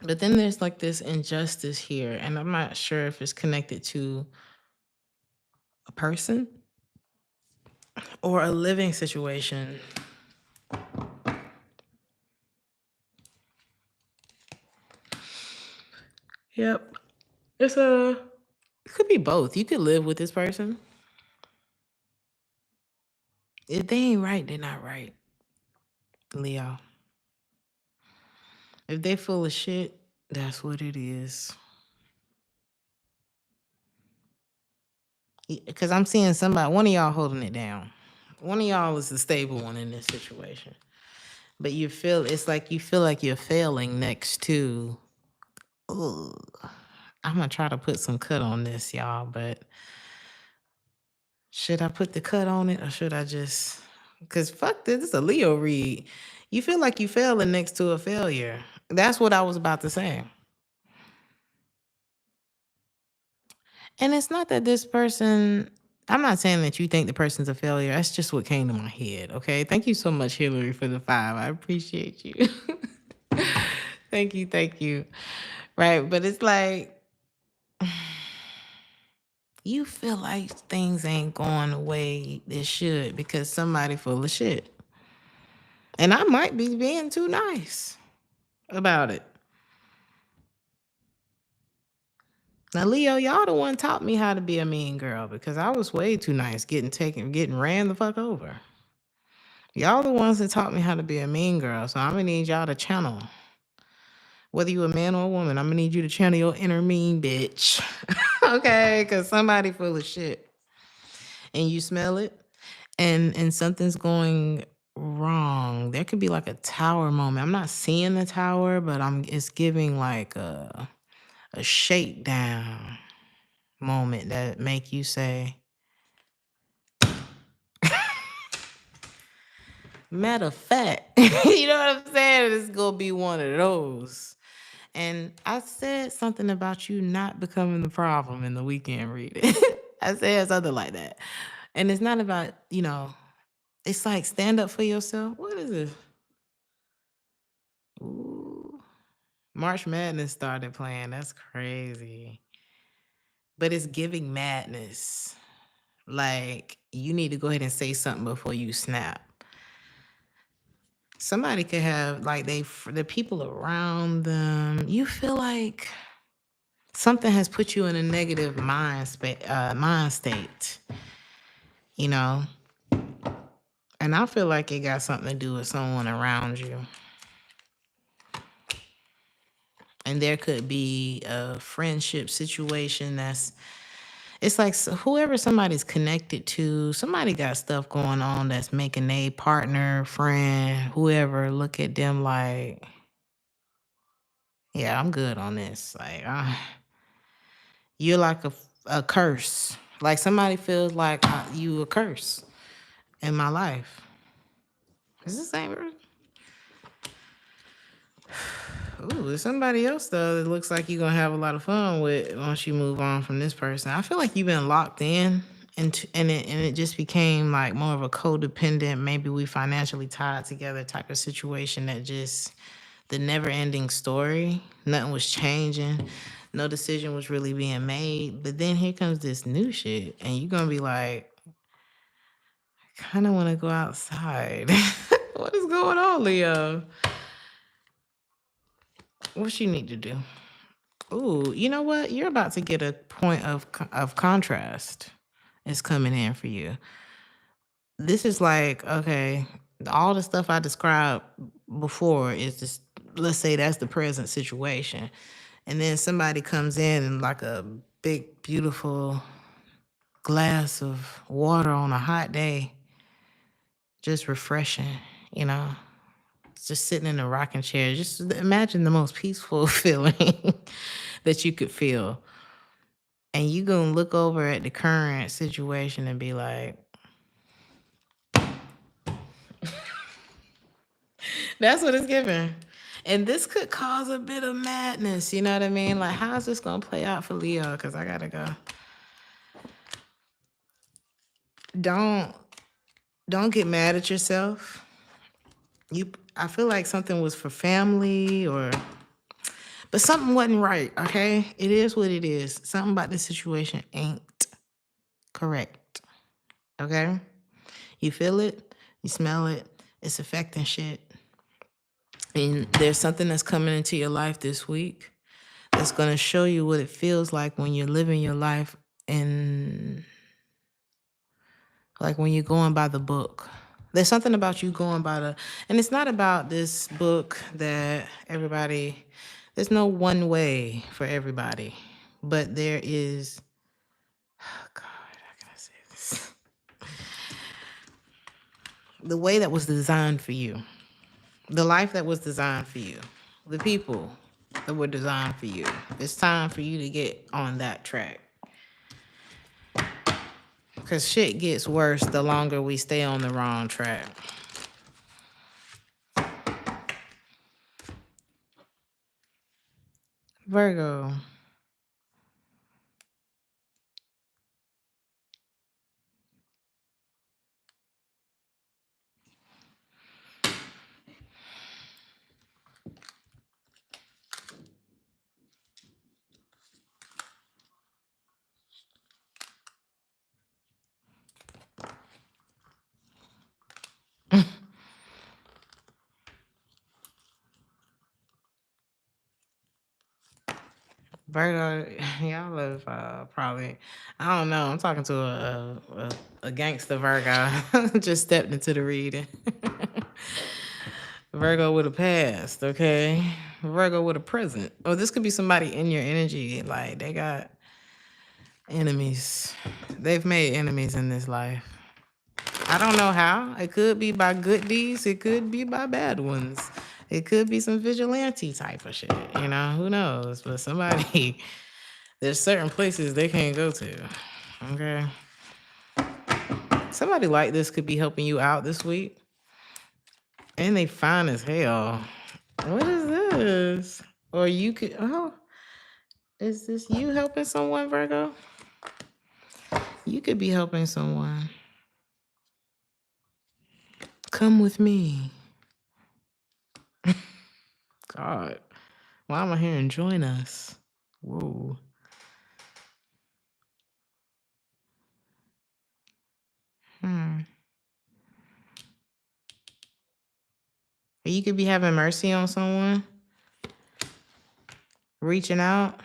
But then there's like this injustice here, and I'm not sure if it's connected to a person or a living situation. Yep. It could be both. You could live with this person. If they ain't right, they're not right. Leo. If they full of shit, that's what it is. Because I'm seeing one of y'all holding it down. One of y'all is the stable one in this situation. But it's like you feel like you're failing next to. Ugh. I'm going to try to put some cut on this, y'all, but should I put the cut on it or should I just. Because fuck this is a Leo read. You feel like you failing next to a failure. That's what I was about to say. And it's not that this person, I'm not saying that you think the person's a failure. That's just what came to my head, okay? Thank you so much, Hillary, for the 5. I appreciate you. Thank you. Right, but it's like, you feel like things ain't going the way it should because somebody full of shit. And I might be being too nice about it. Now, Leo, y'all the one taught me how to be a mean girl because I was way too nice, getting ran the fuck over. Y'all the ones that taught me how to be a mean girl, so I'm gonna need y'all to channel. Whether you a man or a woman, I'm gonna need you to channel your inner mean bitch. Okay, because somebody full of shit. And you smell it, and something's going wrong. There could be like a tower moment. I'm not seeing the tower, but it's giving like a shakedown moment that make you say, matter of fact, you know what I'm saying? It's gonna be one of those. And I said something about you not becoming the problem in the weekend reading. I said something like that. And it's not about, it's like stand up for yourself. What is it? Ooh. March Madness started playing. That's crazy. But it's giving madness. Like, you need to go ahead and say something before you snap. Somebody could have, like, the people around them, you feel like something has put you in a negative mind state, you know? And I feel like it got something to do with someone around you. And there could be a friendship situation it's like whoever somebody's connected to, somebody got stuff going on that's making a partner, friend, whoever look at them like, yeah, I'm good on this. Like, you're like a curse. Like somebody feels like you a curse in my life. Is this the same person? Ooh, there's somebody else though that looks like you're gonna have a lot of fun with once you move on from this person. I feel like you've been locked in and it just became like more of a codependent, maybe we financially tied together type of situation that just the never ending story. Nothing was changing. No decision was really being made. But then here comes this new shit. And you're gonna be like, I kinda wanna go outside. What is going on, Leo? What you need to do? Ooh, you know what? You're about to get a point of contrast. Is coming in for you. This is like, okay, all the stuff I described before is just, let's say that's the present situation. And then somebody comes in and like a big, beautiful glass of water on a hot day, just refreshing, you know, just sitting in a rocking chair. Just imagine the most peaceful feeling that you could feel. And you gonna look over at the current situation and be like, that's what it's giving. And this could cause a bit of madness, you know what I mean? Like, how is this gonna play out for Leo? Because I gotta go. Don't get mad at yourself. I feel like something was for family but something wasn't right, okay? It is what it is. Something about this situation ain't correct, okay? You feel it, you smell it, it's affecting shit. And there's something that's coming into your life this week that's going to show you what it feels like when you're living your life in, like when you're going by the book. There's something about you going by and it's not about this book that there's no one way for everybody, but there is, oh God, how can I say this? The way that was designed for you, the life that was designed for you, the people that were designed for you. It's time for you to get on that track. Because shit gets worse the longer we stay on the wrong track. Virgo. Virgo, y'all have probably, I don't know, I'm talking to a gangster Virgo. Just stepped into the reading. Virgo with a past, okay? Virgo with a present. Oh, this could be somebody in your energy. Like, they got enemies. They've made enemies in this life. I don't know how. It could be by good deeds. It could be by bad ones. It could be some vigilante type of shit, you know, who knows? But somebody, there's certain places they can't go to. Okay. Somebody like this could be helping you out this week. And they fine as hell. What is this? Or you could, oh, is this you helping someone, Virgo? You could be helping someone. Come with me. God. Why am I here and join us? Whoa. You could be having mercy on someone. Reaching out.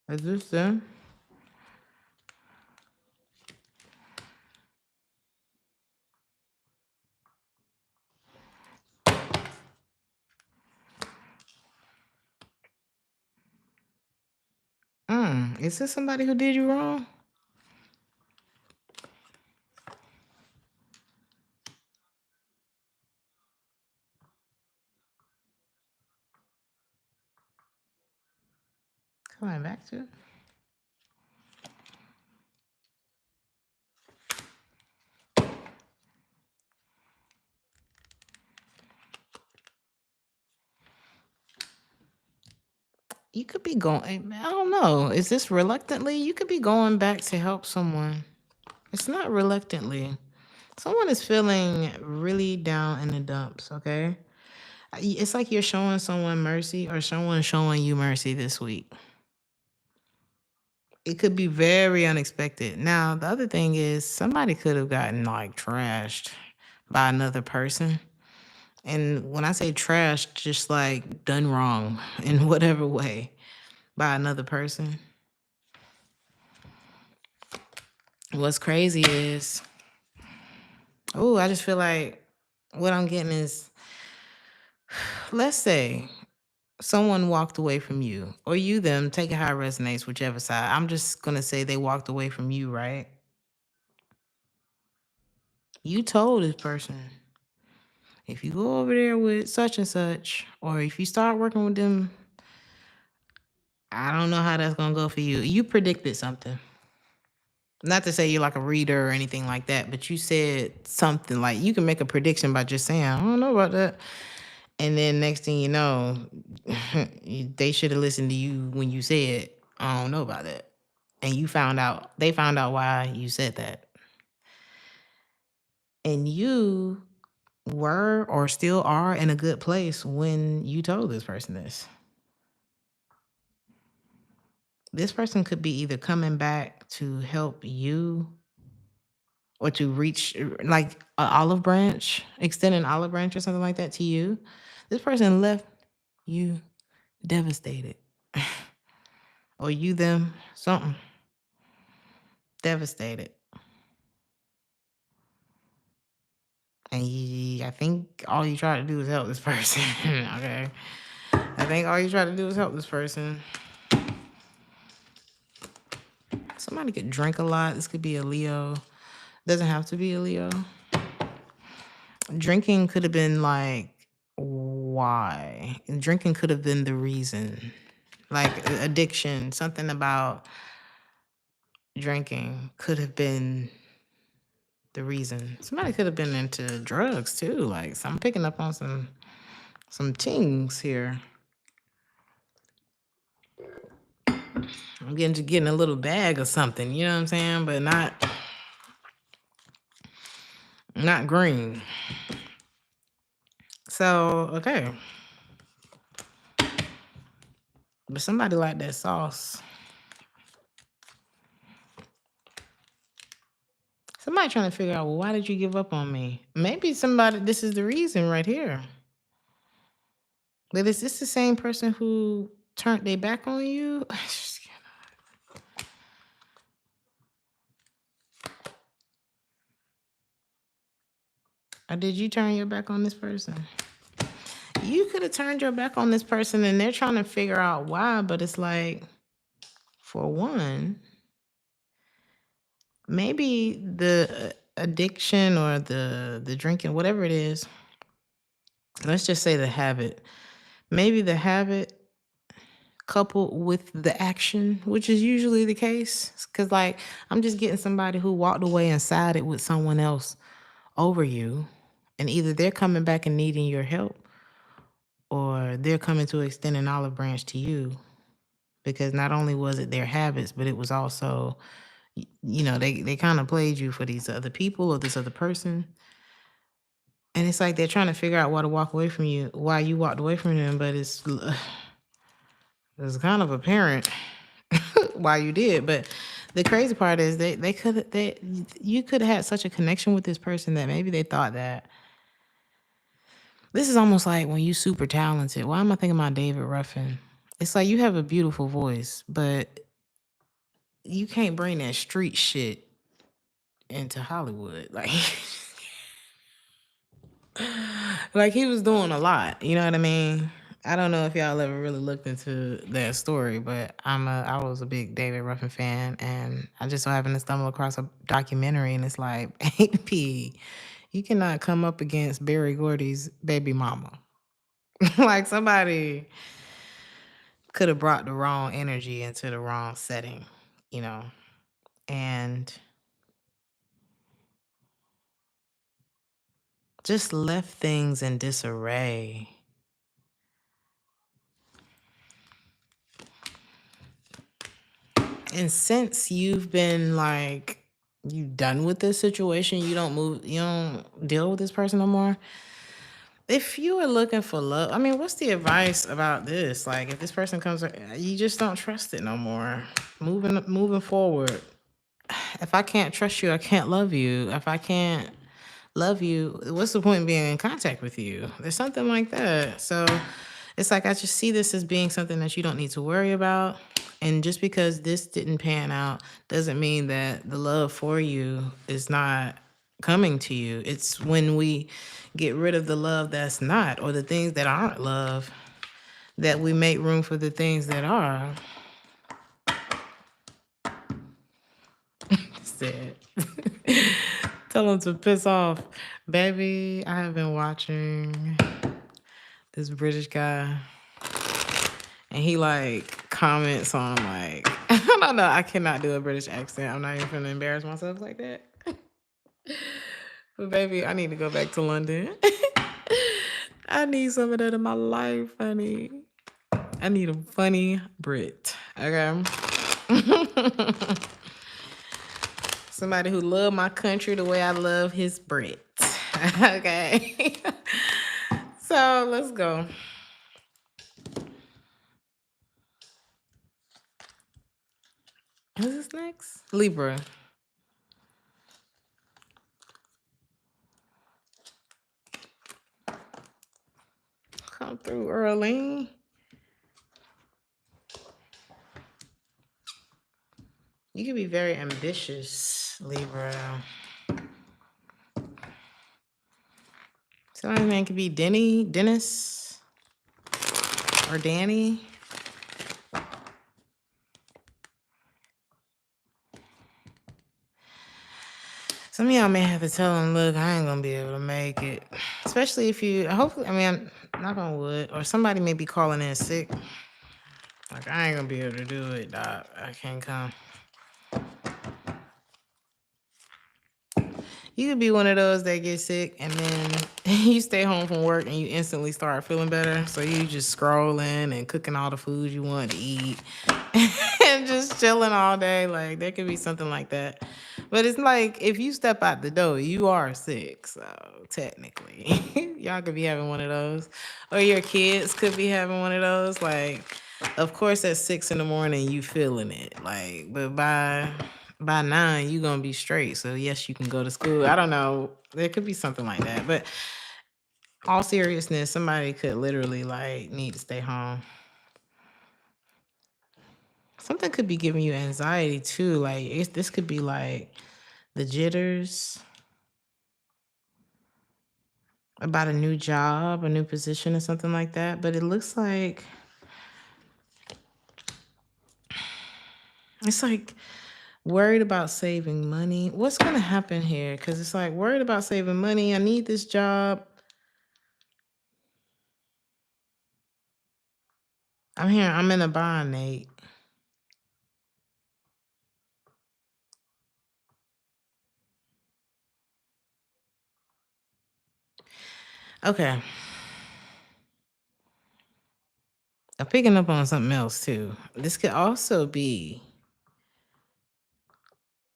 Is this them? Is this somebody who did you wrong? Coming back to it. You could be going, I don't know. Is this reluctantly? You could be going back to help someone. It's not reluctantly. Someone is feeling really down in the dumps, okay? It's like you're showing someone mercy or someone showing you mercy this week. It could be very unexpected. Now, the other thing is somebody could have gotten like trashed by another person. And when I say trashed, just like done wrong in whatever way by another person. What's crazy is, I just feel like what I'm getting is, let's say someone walked away from you, or you them, take it how it resonates, whichever side. I'm just going to say they walked away from you, right? You told this person, if you go over there with such and such, or if you start working with them, I don't know how that's going to go for you. You predicted something. Not to say you're like a reader or anything like that, but you said something like you can make a prediction by just saying, I don't know about that. And then next thing you know, they should have listened to you when you said, I don't know about that. And they found out why you said that. And you were or still are in a good place when you told this person this. This person could be either coming back to help you or to reach like an olive branch, extend an olive branch or something like that to you. This person left you devastated. Or you them, something. Devastated. And I think all you try to do is help this person. Okay. I think all you try to do is help this person. Somebody could drink a lot. This could be a Leo. Doesn't have to be a Leo. Drinking could have been like, why? Drinking could have been the reason. Like addiction, something about drinking could have been the reason. Somebody could have been into drugs too. Like, so I'm picking up on some things here. I'm getting a little bag or something, you know what I'm saying? But not green. So, okay. But somebody like that sauce. Somebody trying to figure out, well, why did you give up on me? Maybe this is the reason right here. But is this the same person who turned their back on you? Or did you turn your back on this person? You could have turned your back on this person and they're trying to figure out why, but it's like, for one, maybe addiction or the drinking, whatever it is, let's just say the habit. Maybe the habit coupled with the action, which is usually the case. Because, like, I'm just getting somebody who walked away and sided with someone else over you. And either they're coming back and needing your help or they're coming to extend an olive branch to you. Because not only was it their habits, but it was also, they kind of played you for these other people or this other person. And it's like they're trying to figure out why to walk away from you, why you walked away from them, but it's kind of apparent why you did. But the crazy part is you could have had such a connection with this person that maybe they thought that this is almost like when you super talented. Why am I thinking about David Ruffin? It's like you have a beautiful voice, but you can't bring that street shit into Hollywood. Like he was doing a lot, you know what I mean? I don't know if y'all ever really looked into that story, but I was a big David Ruffin fan, and I just so happened to stumble across a documentary, and it's like, AP, you cannot come up against Barry Gordy's baby mama. Like somebody could have brought the wrong energy into the wrong setting, you know, and just left things in disarray. And since you've been like, you done with this situation, you don't deal with this person no more. If you are looking for love, I mean, what's the advice about this? Like, if this person comes, you just don't trust it no more. Moving forward. If I can't trust you, I can't love you. If I can't love you, what's the point in being in contact with you? There's something like that. So it's like I just see this as being something that you don't need to worry about. And just because this didn't pan out doesn't mean that the love for you is not coming to you. It's when we get rid of the love that's not, or the things that aren't love, that we make room for the things that are. Said. Tell them to piss off. Baby, I have been watching this British guy, and he like comments on like, I don't know, I cannot do a British accent. I'm not even gonna embarrass myself like that. But baby, I need to go back to London. I need some of that in my life, honey. I need a funny Brit, okay? Somebody who love my country the way I love his Brit, okay? So let's go. Who's this next? Libra. Come through early. You can be very ambitious, Libra. Somebody's name could be Dennis, or Danny. Some of y'all may have to tell them, look, I ain't gonna be able to make it. Especially if you, hopefully, I mean, I'm knock on wood, or somebody may be calling in sick. Like, I ain't gonna be able to do it, doc. I can't come. You could be one of those that get sick and then you stay home from work and you instantly start feeling better. So you just scrolling and cooking all the food you want to eat and just chilling all day. Like, there could be something like that. But it's like, if you step out the door, you are sick. So technically, y'all could be having one of those. Or your kids could be having one of those. Like, of course, at 6 a.m, you feeling it. Like, but by 9, you're gonna be straight. So yes, you can go to school. I don't know. There could be something like that. But all seriousness, somebody could literally like need to stay home. Something could be giving you anxiety too. Like this could be like the jitters about a new job, a new position, or something like that. But it looks like it's like Worried about saving money. What's going to happen here? Because it's like worried about saving money. I need this job. I'm here. I'm in a bind, Nate. Okay. I'm picking up on something else too. This could also be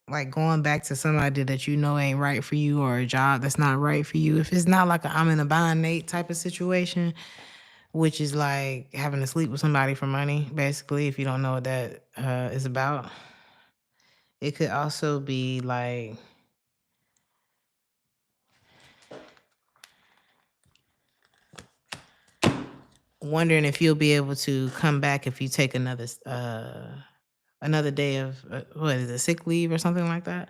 like going back to somebody that you know ain't right for you, or a job that's not right for you. If it's not like a I'm in a bind, Nate type of situation, which is like having to sleep with somebody for money, basically, if you don't know what that is about. It could also be like wondering if you'll be able to come back if you take another day of what is it, sick leave or something like that.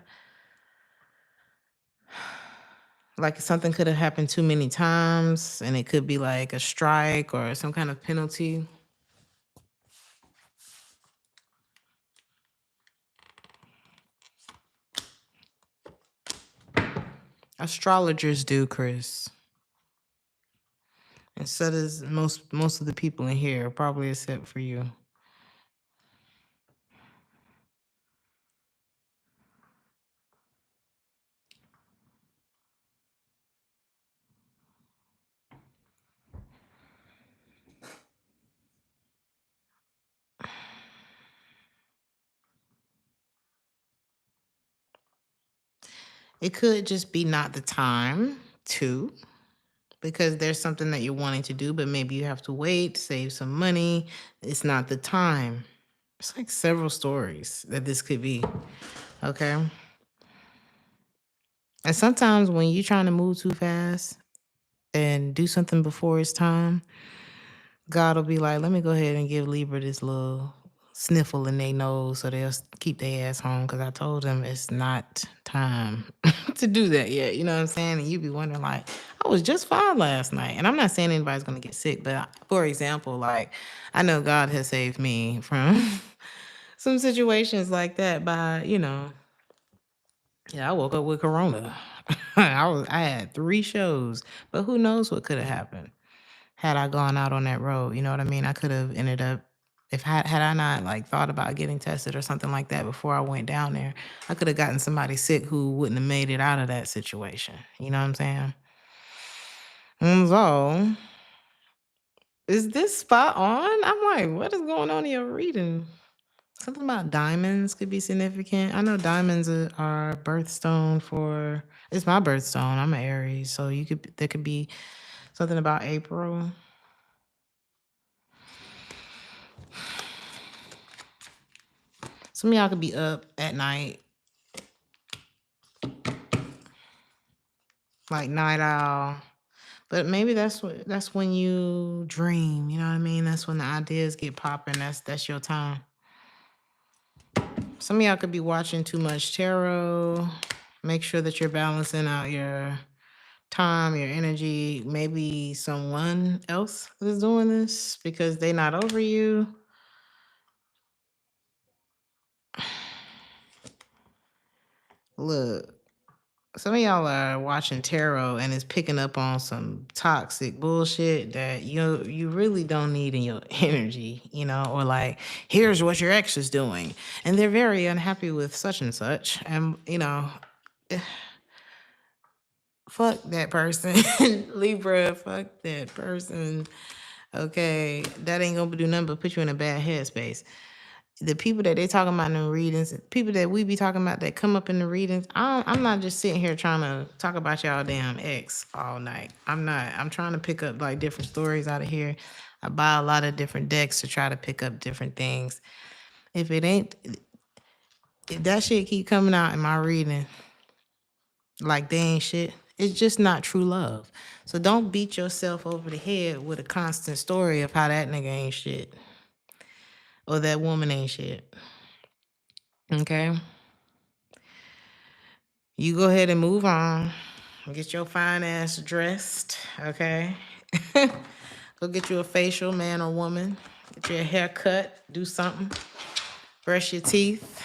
Like something could have happened too many times, and it could be like a strike or some kind of penalty. Astrologers do, Chris. And so does most of the people in here, probably except for you. It could just be not the time to, because there's something that you're wanting to do, but maybe you have to wait, save some money. It's not the time. It's like several stories that this could be. Okay. And sometimes when you're trying to move too fast and do something before it's time, God will be like, let me go ahead and give Libra this little sniffle in their nose so they'll keep their ass home, because I told them it's not time to do that yet. You know what I'm saying? And you be wondering, like, I was just fine last night. And I'm not saying anybody's going to get sick, but for example, like, I know God has saved me from some situations like that by, I woke up with corona. I had 3 shows, but who knows what could have happened had I gone out on that road. You know what I mean? I could have ended up, if had I not like thought about getting tested or something like that before I went down there, I could have gotten somebody sick who wouldn't have made it out of that situation. You know what I'm saying? And so, is this spot on? I'm like, what is going on in your reading? Something about diamonds could be significant. I know diamonds are birthstone for. It's my birthstone. I'm an Aries, so there could be something about April. Some of y'all could be up at night, like night owl. But maybe that's when you dream. You know what I mean? That's when the ideas get popping. That's your time. Some of y'all could be watching too much tarot. Make sure that you're balancing out your time, your energy. Maybe someone else is doing this because they're not over you. Look, some of y'all are watching tarot and it's picking up on some toxic bullshit that you really don't need in your energy, or like, here's what your ex is doing, and they're very unhappy with such and such, and fuck that person. Libra, fuck that person. Okay, that ain't gonna do nothing but put you in a bad headspace. The people that they talking about in the readings, people that we be talking about that come up in the readings, I'm not just sitting here trying to talk about y'all damn ex all night. I'm not. I'm trying to pick up like different stories out of here. I buy a lot of different decks to try to pick up different things. If that shit keep coming out in my reading, like they ain't shit, it's just not true love. So don't beat yourself over the head with a constant story of how that nigga ain't shit or that woman ain't shit. Okay? You go ahead and move on. Get your fine ass dressed, okay? Go get you a facial, man or woman. Get your hair cut, do something. Brush your teeth.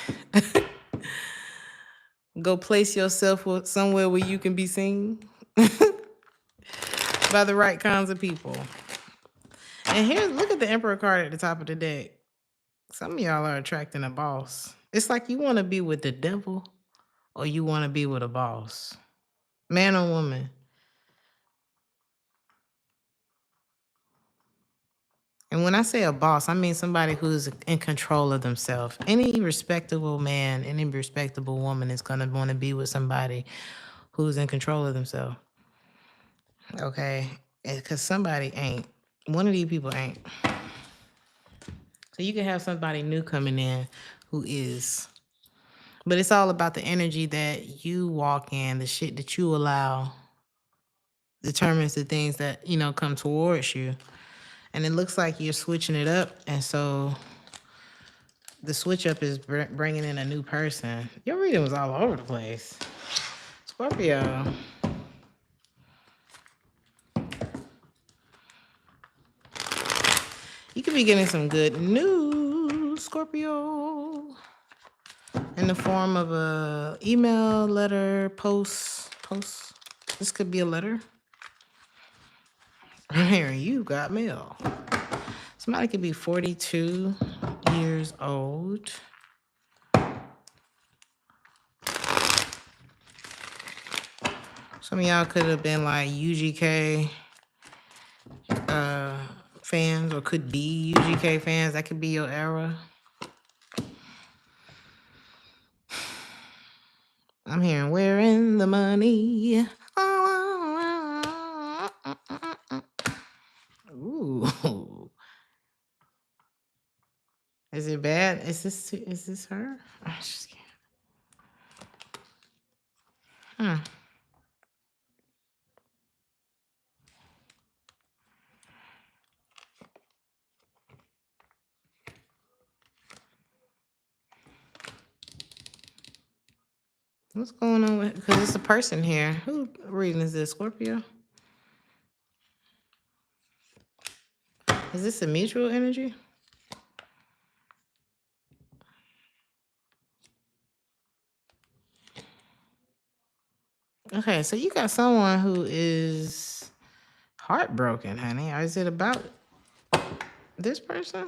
Go place yourself somewhere where you can be seen by the right kinds of people. And here, look at the Emperor card at the top of the deck. Some of y'all are attracting a boss. It's like you want to be with the devil or you want to be with a boss. Man or woman. And when I say a boss, I mean somebody who's in control of themselves. Any respectable man, any respectable woman is going to want to be with somebody who's in control of themselves. Okay? Because somebody ain't. One of these people ain't. So you can have somebody new coming in who is. But it's all about the energy that you walk in, the shit that you allow determines the things that, come towards you. And it looks like you're switching it up. And so the switch up is bringing in a new person. Your reading was all over the place. Scorpio. You could be getting some good news, Scorpio. In the form of a email, letter, post. This could be a letter. Here, you got mail. Somebody could be 42 years old. Some of y'all could have been like UGK fans or could be UGK fans. That could be your era. I'm hearing we're in the money. Ooh. Is it bad? Is this her? I'm just kidding. What's going on with? Because it's a person here. Who reading is this? Scorpio? Is this a mutual energy? Okay, so you got someone who is heartbroken, honey. Or is it about this person?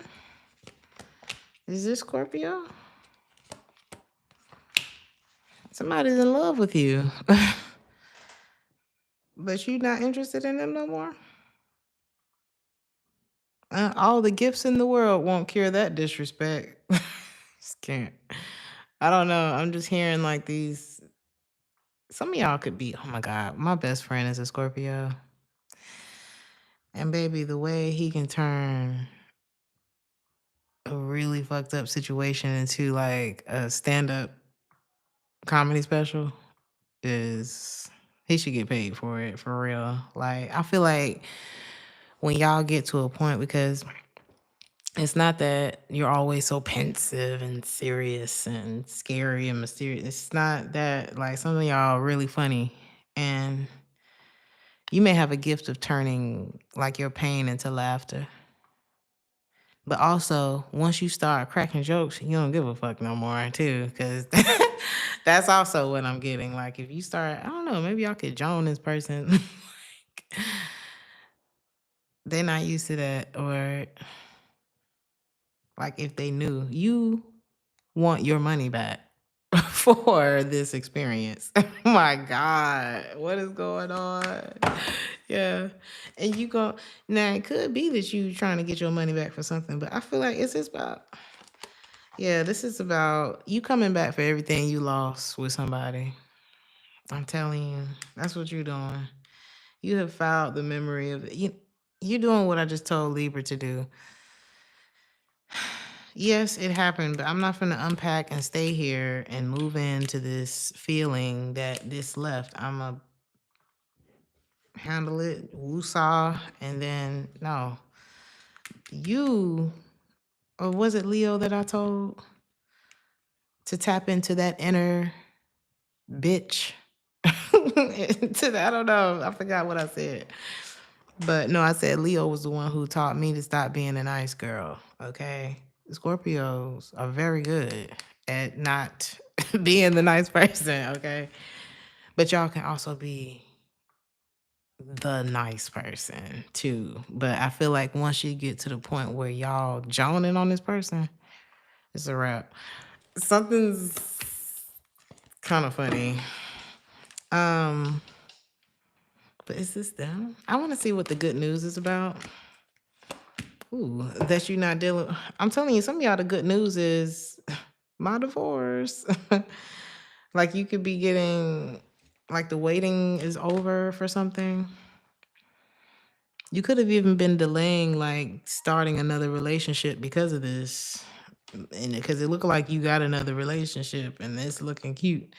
Is this Scorpio? Somebody's in love with you. But you're not interested in them no more? All the gifts in the world won't cure that disrespect. Just can't. I don't know. I'm just hearing like these. Some of y'all could be, oh my God, my best friend is a Scorpio. And baby, the way he can turn a really fucked up situation into like a stand-up comedy special is, he should get paid for it, for real. Like, I feel like when y'all get to a point, because it's not that you're always so pensive and serious and scary and mysterious. It's not that. Like, some of y'all are really funny, and you may have a gift of turning like your pain into laughter. But also, once you start cracking jokes, you don't give a fuck no more, too, because that's also what I'm getting. Like, if you start, I don't know, maybe y'all could join this person. They're not used to that, or like if they knew you want your money back for this experience. Oh my God, what is going on? Yeah. And you go, now it could be that you trying to get your money back for something, but I feel like it's just about, this is about you coming back for everything you lost with somebody. I'm telling you, that's what you're doing. You have filed the memory of it. You're doing what I just told Libra to do. Yes, it happened, but I'm not going to unpack and stay here and move into this feeling that this left. I'm going to handle it, woosah, and then, no. You, or was it Leo that I told to tap into that inner bitch? I don't know. I forgot what I said. But no, I said Leo was the one who taught me to stop being a nice girl, okay? Scorpios are very good at not being the nice person, okay? But y'all can also be the nice person too. But I feel like once you get to the point where y'all joning on this person, it's a wrap. Something's kind of funny. But is this them? I want to see what the good news is about. Ooh, that you're not dealing. I'm telling you, some of y'all, the good news is my divorce. Like you could be getting, like the waiting is over for something. You could have even been delaying, like starting another relationship because of this, and because it looked like you got another relationship and it's looking cute,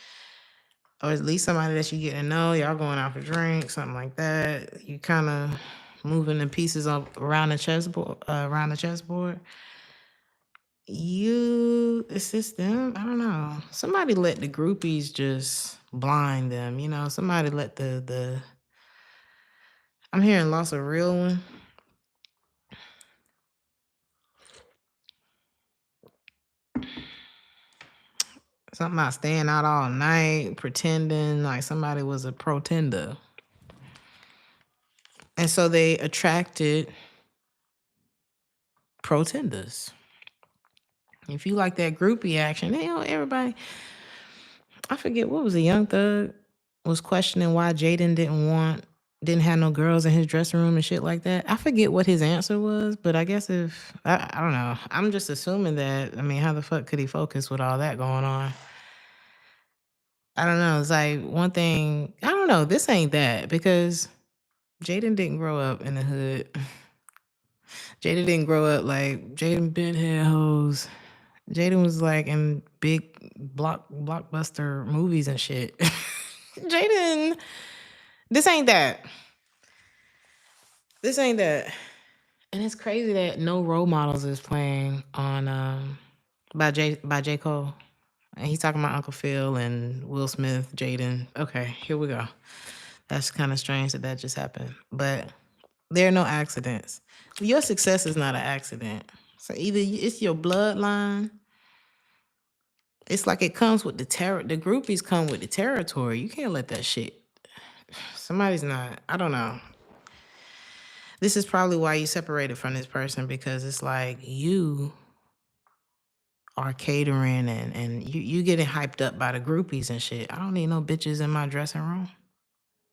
or at least somebody that you get to know. Y'all going out for drinks, something like that. You kind of moving the pieces up around the chessboard. Is this them? I don't know. Somebody let the groupies just blind them. You know, somebody let the. I'm hearing lost a real one. Something about staying out all night, pretending like somebody was a pretender. And so they attracted pretenders. If you like that groupie action, you know, everybody, I forget what was a Young Thug was questioning why Jaden didn't have no girls in his dressing room and shit like that. I forget what his answer was, but I guess I don't know. I'm just assuming that, I mean, how the fuck could he focus with all that going on? I don't know. It's like one thing, I don't know. This ain't that because Jaden didn't grow up in the hood. Jaden didn't grow up like Jaden been had hoes. Jaden was like in big blockbuster movies and shit. Jaden, this ain't that. This ain't that. And it's crazy that no role models is playing on by J. Cole. And he's talking about Uncle Phil and Will Smith, Jaden. Okay, here we go. That's kind of strange that just happened. But there are no accidents. Your success is not an accident. So either it's your bloodline. It's like it comes with the the groupies come with the territory. You can't let that shit. Somebody's not, I don't know. This is probably why you separated from this person, because it's like you are catering and you getting hyped up by the groupies and shit. I don't need no bitches in my dressing room.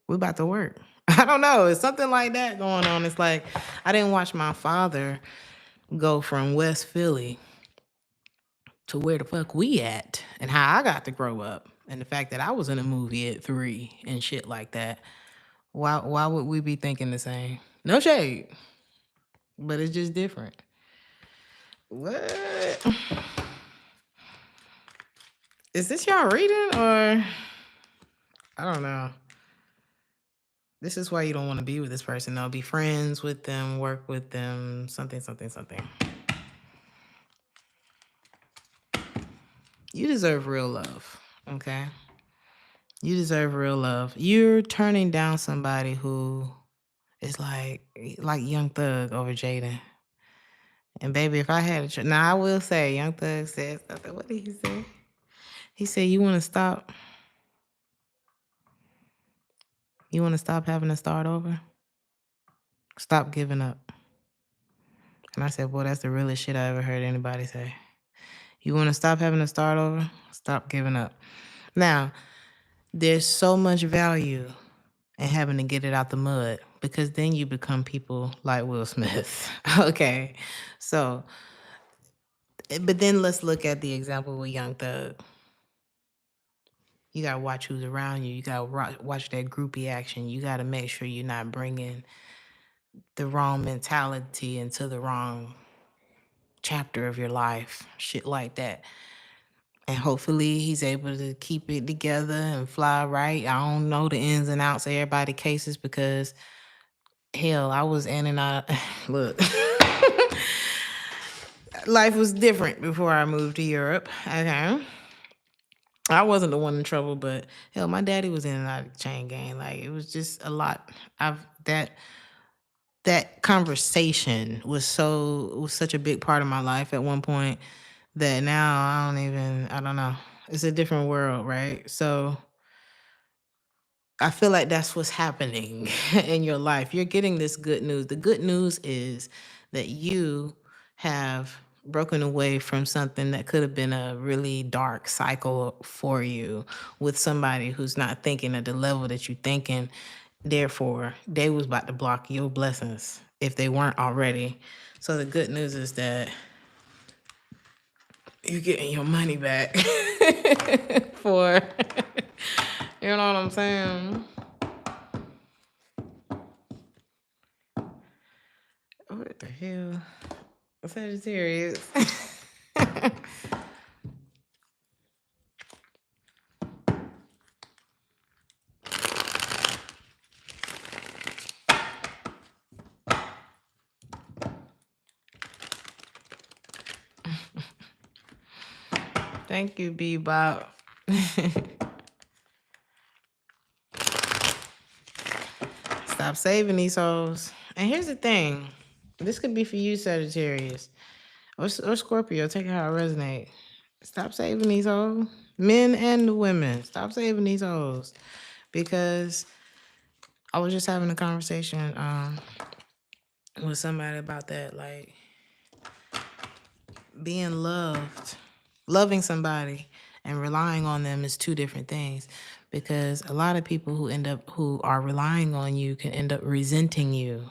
We about to work. I don't know. It's something like that going on. It's like I didn't watch my father go from West Philly to where the fuck we at and how I got to grow up. And the fact that I was in a movie at 3 and shit like that. Why would we be thinking the same? No shade. But it's just different. What? Is this y'all reading or I don't know. This is why you don't want to be with this person. Though. Be friends with them, work with them, something. You deserve real love, okay? You deserve real love. You're turning down somebody who is like Young Thug over Jaden. And baby, if I had a now I will say, Young Thug said something. What did he say? He said, "You want to stop? You want to stop having to start over? Stop giving up." And I said, "Boy, that's the realest shit I ever heard anybody say. You want to stop having to start over? Stop giving up." Now, there's so much value in having to get it out the mud, because then you become people like Will Smith. Okay, so, but then let's look at the example with Young Thug. You gotta watch who's around you. You gotta watch that groupie action. You gotta make sure you're not bringing the wrong mentality into the wrong chapter of your life. Shit like that. And hopefully he's able to keep it together and fly right. I don't know the ins and outs of everybody's cases because, hell, I was in and out. Look, life was different before I moved to Europe. Okay. I wasn't the one in trouble, but hell, my daddy was in and out of the chain gang. Like, it was just a lot. That conversation was such a big part of my life at one point that now I don't know. It's a different world, right? So I feel like that's what's happening in your life. You're getting this good news. The good news is that you have broken away from something that could have been a really dark cycle for you with somebody who's not thinking at the level that you're thinking. Therefore, they was about to block your blessings if they weren't already. So the good news is that you're getting your money back for, you know what I'm saying? What the hell? Sagittarius. Thank you, Bebop. Stop saving these hoes. And here's the thing. This could be for you, Sagittarius. Or Scorpio. Take it how it resonate. Stop saving these hoes. Men and the women. Stop saving these hoes. Because I was just having a conversation with somebody about that. Like, being loving somebody and relying on them is two different things, because a lot of people who are relying on you can end up resenting you.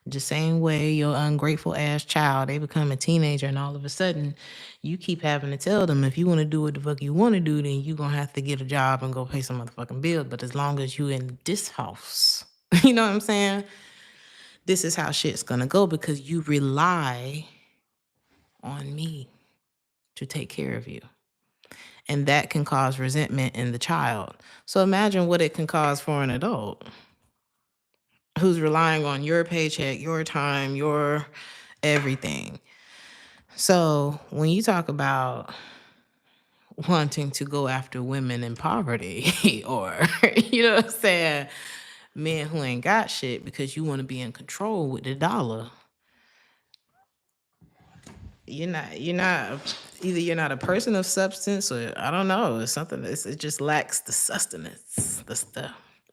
The same way your ungrateful ass child, they become a teenager and all of a sudden you keep having to tell them, if you want to do what the fuck you want to do, then you're going to have to get a job and go pay some motherfucking bills. But as long as you in this house, you know what I'm saying? This is how shit's going to go, because you rely on me to take care of you. And that can cause resentment in the child. So imagine what it can cause for an adult who's relying on your paycheck, your time, your everything. So when you talk about wanting to go after women in poverty or, you know what I'm saying, men who ain't got shit because you want to be in control with the dollar, you're not either you're not a person of substance, or I don't know, it's something it just lacks the sustenance,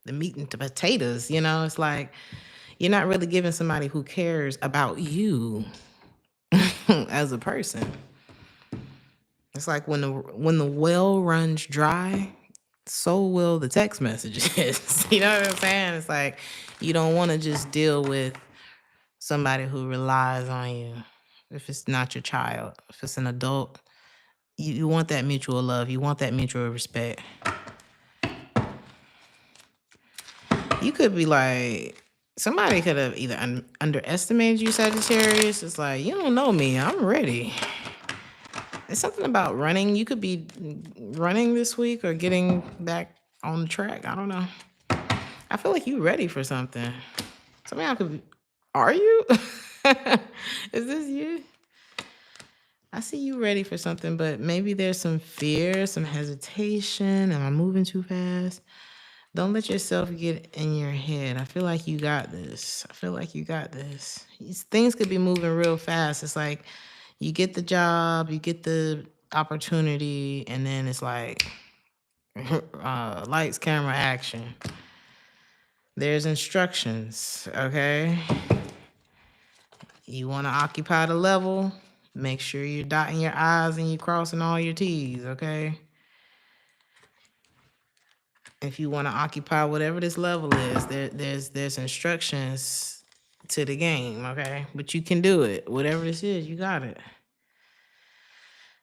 the meat and the potatoes, you know. It's like you're not really giving somebody who cares about you as a person. It's like when the well runs dry, so will the text messages. You know what I'm saying? It's like you don't want to just deal with somebody who relies on you. If it's not your child, if it's an adult, you want that mutual love. You want that mutual respect. You could be like, somebody could have either underestimated you, Sagittarius. It's like, you don't know me. I'm ready. It's something about running. You could be running this week or getting back on the track. I don't know. I feel like you're ready for something. Somebody could be, are you? Is this you? I see you ready for something, but maybe there's some fear, some hesitation. Am I moving too fast? Don't let yourself get in your head. I feel like you got this. I feel like you got this. Things could be moving real fast. It's like you get the job, you get the opportunity, and then it's like lights, camera, action. There's instructions, okay? You want to occupy the level, make sure you're dotting your I's and you're crossing all your T's, okay? If you want to occupy whatever this level is, there's instructions to the game, okay? But you can do it. Whatever this is, you got it.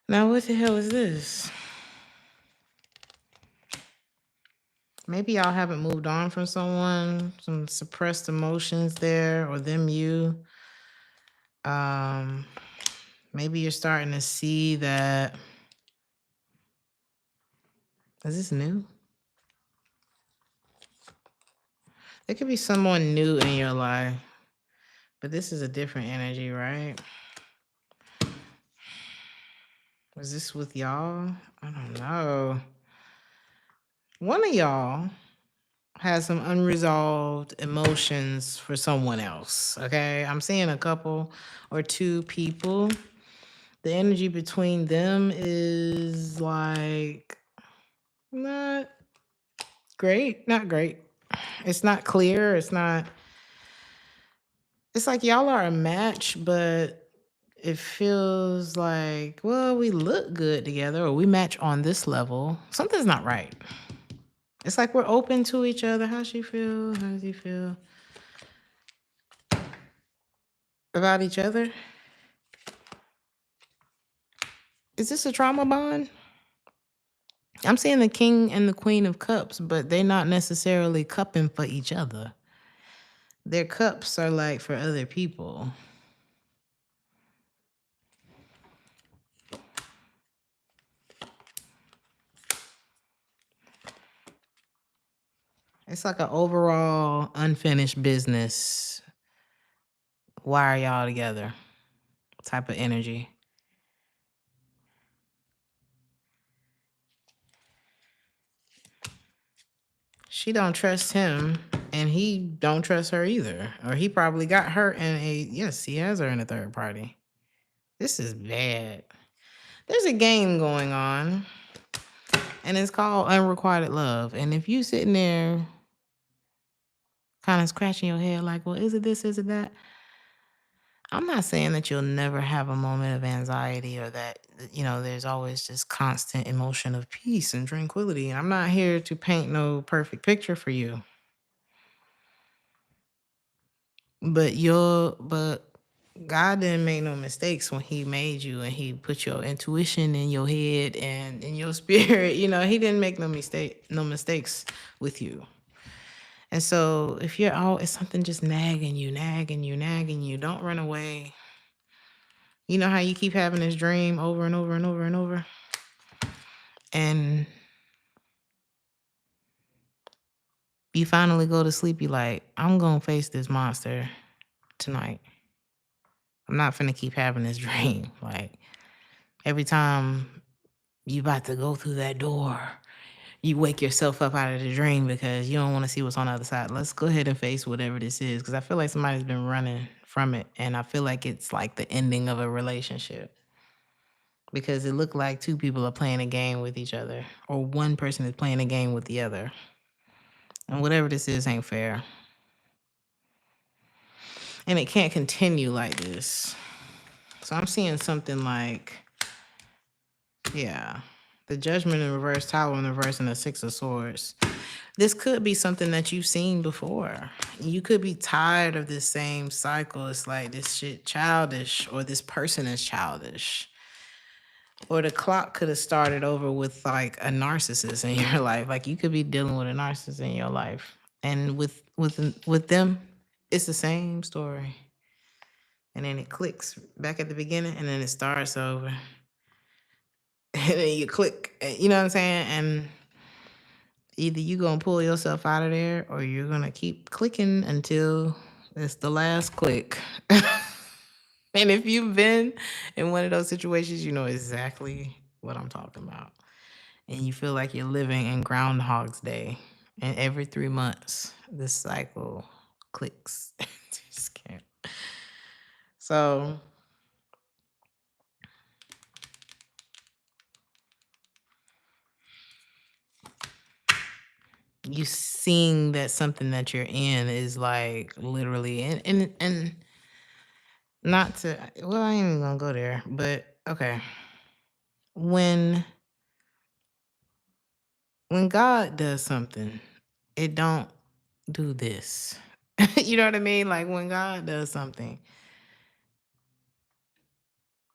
Now, what the hell is this? Maybe y'all haven't moved on from someone, some suppressed emotions there, or them you. Maybe you're starting to see that. Is this new? It could be someone new in your life, but this is a different energy, right? Was this with y'all? I don't know. One of y'all has some unresolved emotions for someone else, okay? I'm seeing a couple or two people The energy between them is like not great. Not great. It's not clear. It's not. It's like y'all are a match, but it feels like, well, we look good together or we match on this level. Something's not right. It's like we're open to each other. How she feel? How does he feel about each other? Is this a trauma bond? I'm seeing the king and the queen of cups, but they're not necessarily cupping for each other. Their cups are like for other people. It's like an overall unfinished business. Why are y'all together? Type of energy. She don't trust him, and he don't trust her either. Or he probably got her in a, yes, he has her in a third party. This is bad. There's a game going on, and it's called Unrequited Love. And if you sitting there kind of scratching your head like, well, is it this, is it that? I'm not saying that you'll never have a moment of anxiety or that, there's always just constant emotion of peace and tranquility. I'm not here to paint no perfect picture for you. But God didn't make no mistakes when he made you and he put your intuition in your head and in your spirit. He didn't make no mistakes with you. And so if you're out, it's something just nagging you, don't run away. You know how you keep having this dream over and over and over and over? And you finally go to sleep, you like, I'm going to face this monster tonight. I'm not finna keep having this dream. Like, every time you about to go through that door, you wake yourself up out of the dream because you don't want to see what's on the other side. Let's go ahead and face whatever this is, because I feel like somebody's been running from it, and I feel like it's like the ending of a relationship, because it looked like two people are playing a game with each other, or one person is playing a game with the other, and whatever this is ain't fair, and it can't continue like this. So I'm seeing something like, yeah, the Judgment in reverse, Tower in reverse, and the Six of Swords. This could be something that you've seen before. You could be tired of this same cycle. It's like this shit childish, or this person is childish. Or the clock could have started over with like a narcissist in your life. Like you could be dealing with a narcissist in your life. And with them, it's the same story. And then it clicks back at the beginning and then it starts over. And then you click, you know what I'm saying? And either you gonna pull yourself out of there or you're gonna keep clicking until it's the last click. And if you've been in one of those situations, you know exactly what I'm talking about. And you feel like you're living in Groundhog's Day. And every 3 months, this cycle clicks. Just can't. So you seeing that something that you're in is like literally and not to, well, I ain't even gonna go there, but okay. When God does something, it don't do this. You know what I mean? Like when God does something,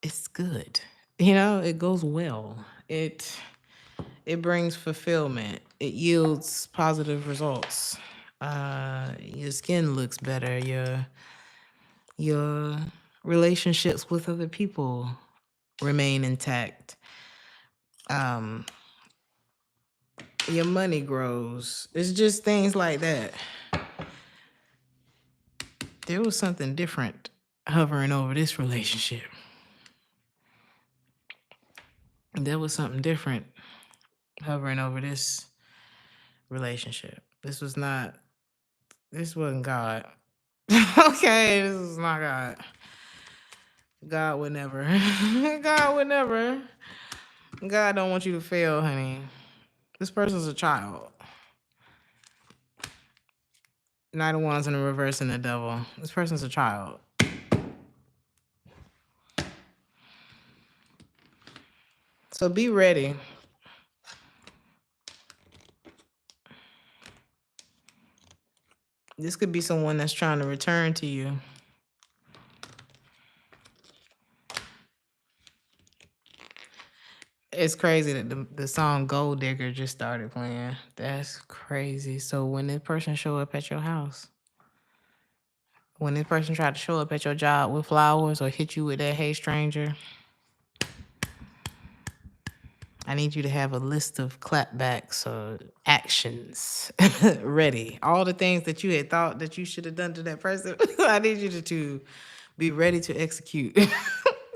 it's good. It goes well. It brings fulfillment. It yields positive results. Your skin looks better. Your relationships with other people remain intact. Your money grows. It's just things like that. There was something different hovering over this relationship. There was something different hovering over this relationship. This wasn't God. Okay, this is not God. God would never. God would never. God don't want you to fail, honey. This person's a child. Knight of Wands in the reverse and the devil. This person's a child. So be ready. This could be someone that's trying to return to you. It's crazy that the song Gold Digger just started playing. That's crazy. So when this person show up at your house, when this person tried to show up at your job with flowers or hit you with that "Hey stranger," I need you to have a list of clapbacks or actions ready. All the things that you had thought that you should have done to that person, I need you to be ready to execute.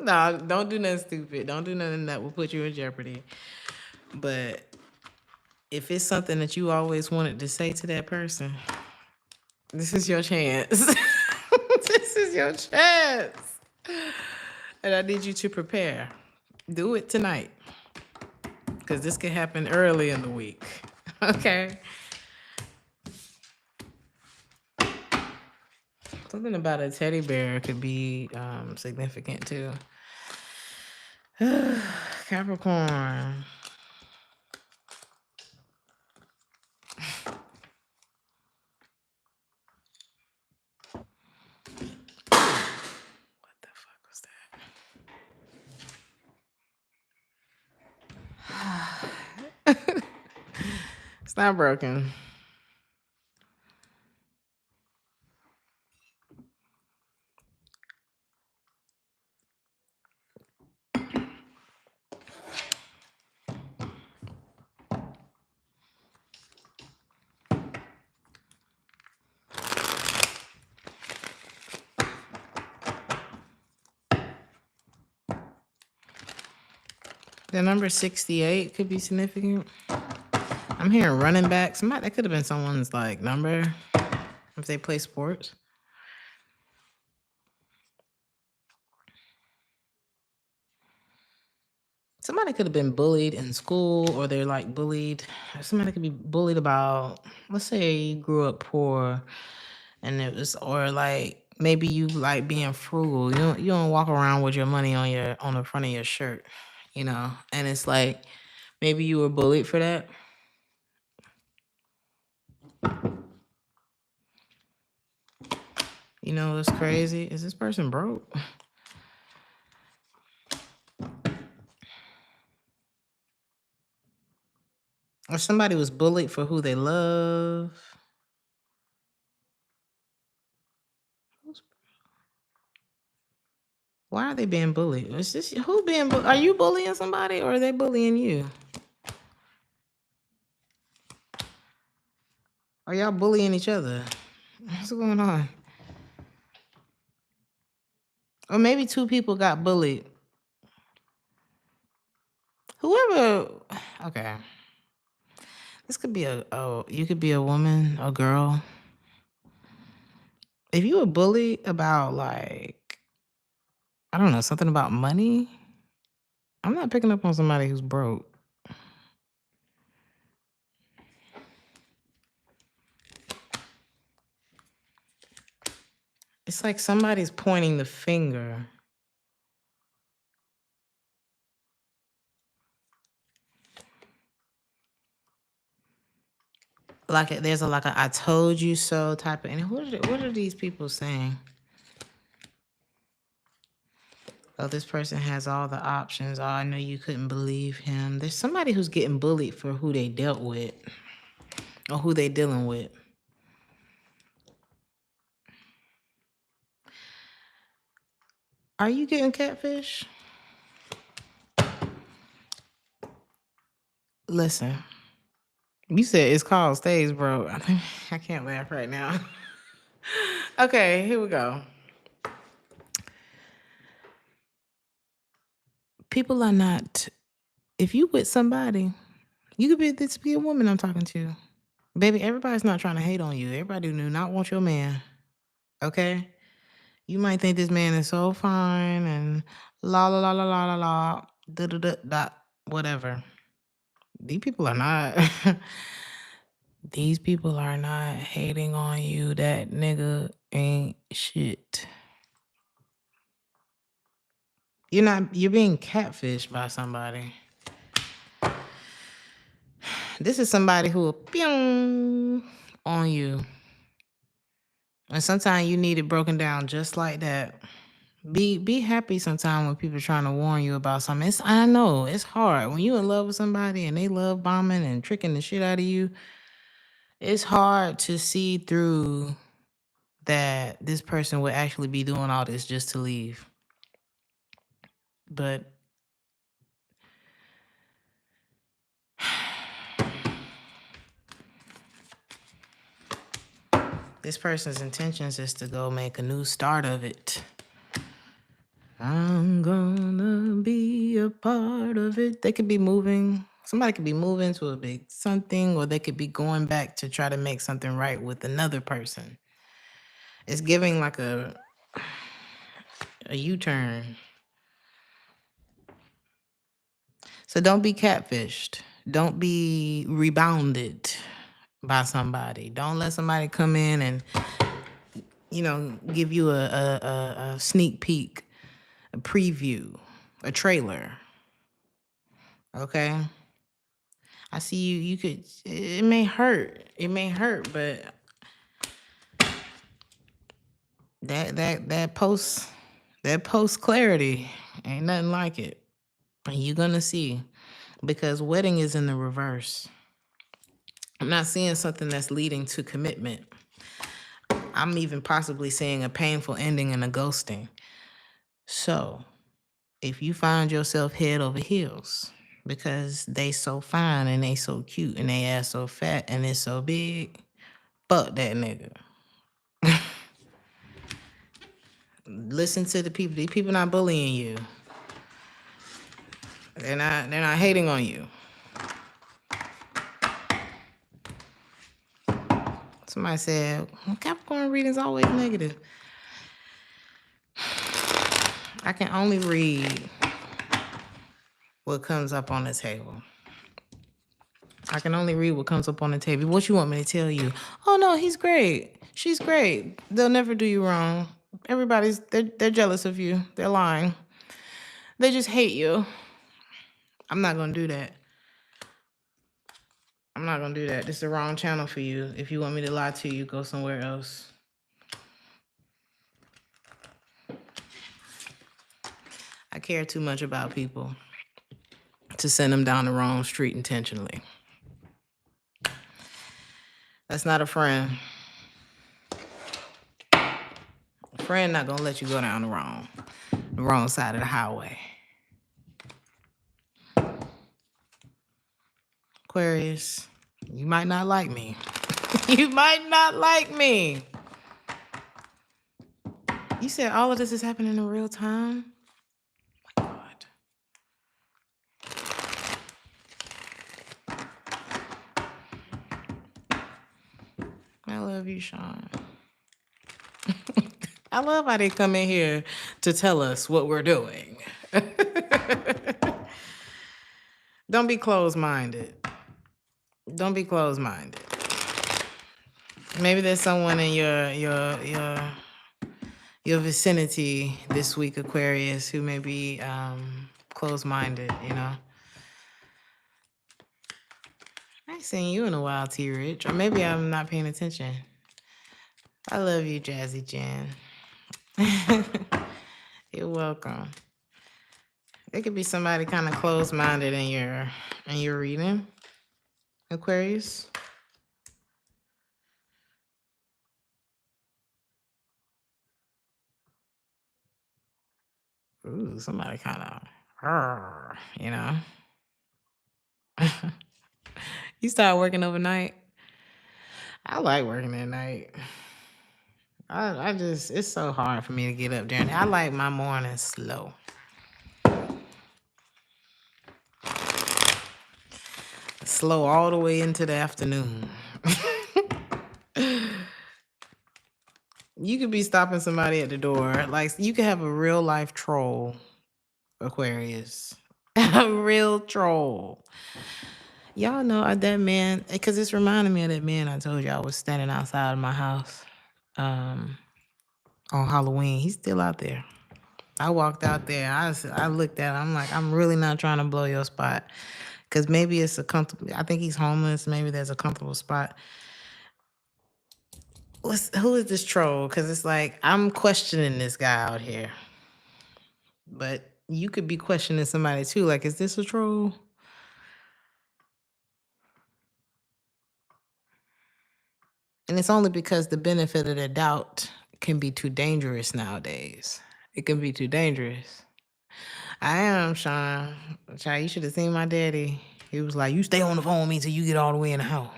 No, don't do nothing stupid. Don't do nothing that will put you in jeopardy. But if it's something that you always wanted to say to that person, this is your chance. This is your chance. And I need you to prepare. Do it tonight. Because this could happen early in the week. Okay? Something about a teddy bear could be significant too. Capricorn. What the fuck was that? It's not broken. The number 68 could be significant. I'm hearing running back. That could have been someone's like number if they play sports. Somebody could have been bullied in school, or they're like bullied. Somebody could be bullied about, let's say you grew up poor and it was, or like maybe you like being frugal. You don't walk around with your money on the front of your shirt, and it's like maybe you were bullied for that. You know what's crazy? Is this person broke? Or somebody was bullied for who they love. Why are they being bullied? Is this who being? Are you bullying somebody, or are they bullying you? Are y'all bullying each other? What's going on? Or maybe two people got bullied. Whoever. Okay. This could be you could be a woman, a girl. If you were bullied about like, I don't know, something about money, I'm not picking up on somebody who's broke. It's like somebody's pointing the finger. Like there's a I told you so type of. And what are these people saying? Oh, this person has all the options. Oh, I know you couldn't believe him. There's somebody who's getting bullied for who they dealt with or who they dealing with. Are you getting catfish? Listen, you said it's called stage, bro. I can't laugh right now. Okay, here we go. People are not. If you with somebody, you could be a woman I'm talking to. Baby, everybody's not trying to hate on you. Everybody do not want your man. Okay? You might think this man is so fine and la la la la la la la da da da da whatever. These people are not. These people are not hating on you. That nigga ain't shit. You're being catfished by somebody. This is somebody who will pew on you. And sometimes you need it broken down just like that. Be happy sometimes when people are trying to warn you about something. I know it's hard. When you in love with somebody and they love bombing and tricking the shit out of you, it's hard to see through that this person would actually be doing all this just to leave. But this person's intentions is to go make a new start of it. I'm gonna be a part of it. They could be moving. Somebody could be moving to a big something, or they could be going back to try to make something right with another person. It's giving like a U-turn. So don't be catfished. Don't be rebounded by somebody. Don't let somebody come in and, give you a sneak peek, a preview, a trailer. Okay? I see you could, it may hurt. It may hurt, but that post clarity ain't nothing like it. And you're gonna see, because wedding is in the reverse. I'm not seeing something that's leading to commitment. I'm even possibly seeing a painful ending and a ghosting. So if you find yourself head over heels because they so fine and they so cute and they ass so fat and it's so big, fuck that nigga. Listen to the people. These people not bullying you. They're not hating on you. Somebody said, Capricorn reading's always negative. I can only read what comes up on the table. I can only read what comes up on the table. What you want me to tell you? Oh no, he's great. She's great. They'll never do you wrong. They're jealous of you. They're lying. They just hate you. I'm not gonna do that. I'm not gonna do that. This is the wrong channel for you. If you want me to lie to you, go somewhere else. I care too much about people to send them down the wrong street intentionally. That's not a friend. A friend not gonna let you go down the wrong side of the highway. Aquarius, you might not like me. You might not like me. You said all of this is happening in real time? Oh my God. I love you, Sean. I love how they come in here to tell us what we're doing. Don't be closed-minded. Don't be closed-minded. Maybe there's someone in your vicinity this week, Aquarius, who may be closed-minded, I ain't seen you in a while, T. Rich. Or maybe I'm not paying attention. I love you, Jazzy Jan. You're welcome. There could be somebody kind of closed-minded in your reading, Aquarius. Ooh, somebody kind of, You start working overnight. I like working at night. I just, it's so hard for me to get up during. I like my mornings slow. Slow all the way into the afternoon. You could be stopping somebody at the door. Like you could have a real life troll, Aquarius. A real troll. Y'all know that man, because it's reminding me of that man I told you I was standing outside of my house on Halloween. He's still out there. I walked out there. I looked at him. I'm like, I'm really not trying to blow your spot. Because maybe it's a comfortable, I think he's homeless. Maybe there's a comfortable spot. Who is this troll? Because it's like, I'm questioning this guy out here. But you could be questioning somebody too. Like, is this a troll? And it's only because the benefit of the doubt can be too dangerous nowadays. It can be too dangerous. I am, Sean. Child, you should have seen my daddy. He was like, you stay on the phone with me till you get all the way in the house.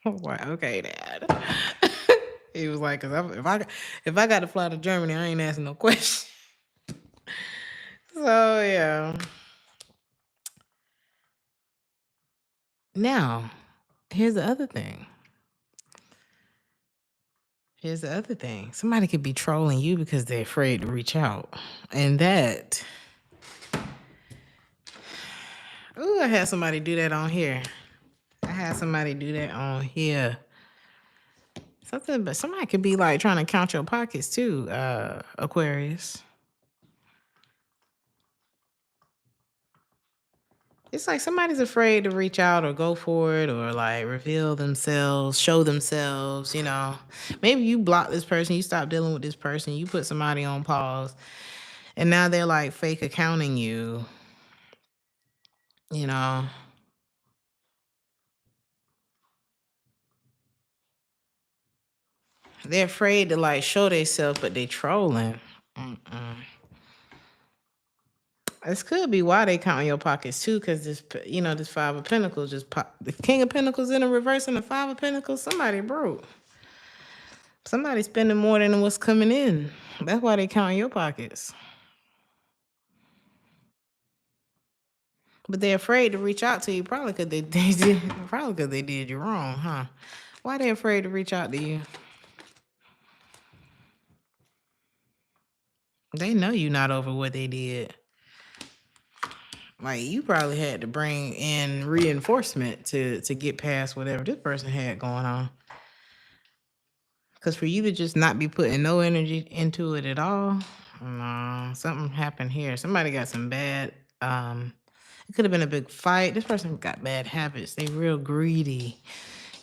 I'm like, okay, Dad. He was like, because if I got to fly to Germany, I ain't asking no question. So, yeah. Now, here's the other thing. Somebody could be trolling you because they're afraid to reach out. And that... Ooh, I had somebody do that on here. But somebody could be like trying to count your pockets too, Aquarius. It's like somebody's afraid to reach out or go for it or like reveal themselves, show themselves, you know. Maybe you block this person, you stop dealing with this person, you put somebody on pause, and now they're like fake accounting you, you know. They're afraid to like show themselves, but they trolling. This could be why they count in your pockets too, because this, you know, this Five of Pentacles just pop. The King of Pentacles in a reverse and the Five of Pentacles. Somebody broke. Somebody's spending more than what's coming in. That's why they count in your pockets. But they're afraid to reach out to you, probably because they did you wrong, huh? Why they afraid to reach out to you? They know you're not over what they did. Like you probably had to bring in reinforcement to get past whatever this person had going on. Because for you to just not be putting no energy into it at all, no, something happened here. Somebody got some bad. It could have been a big fight. This person got bad habits. They real greedy,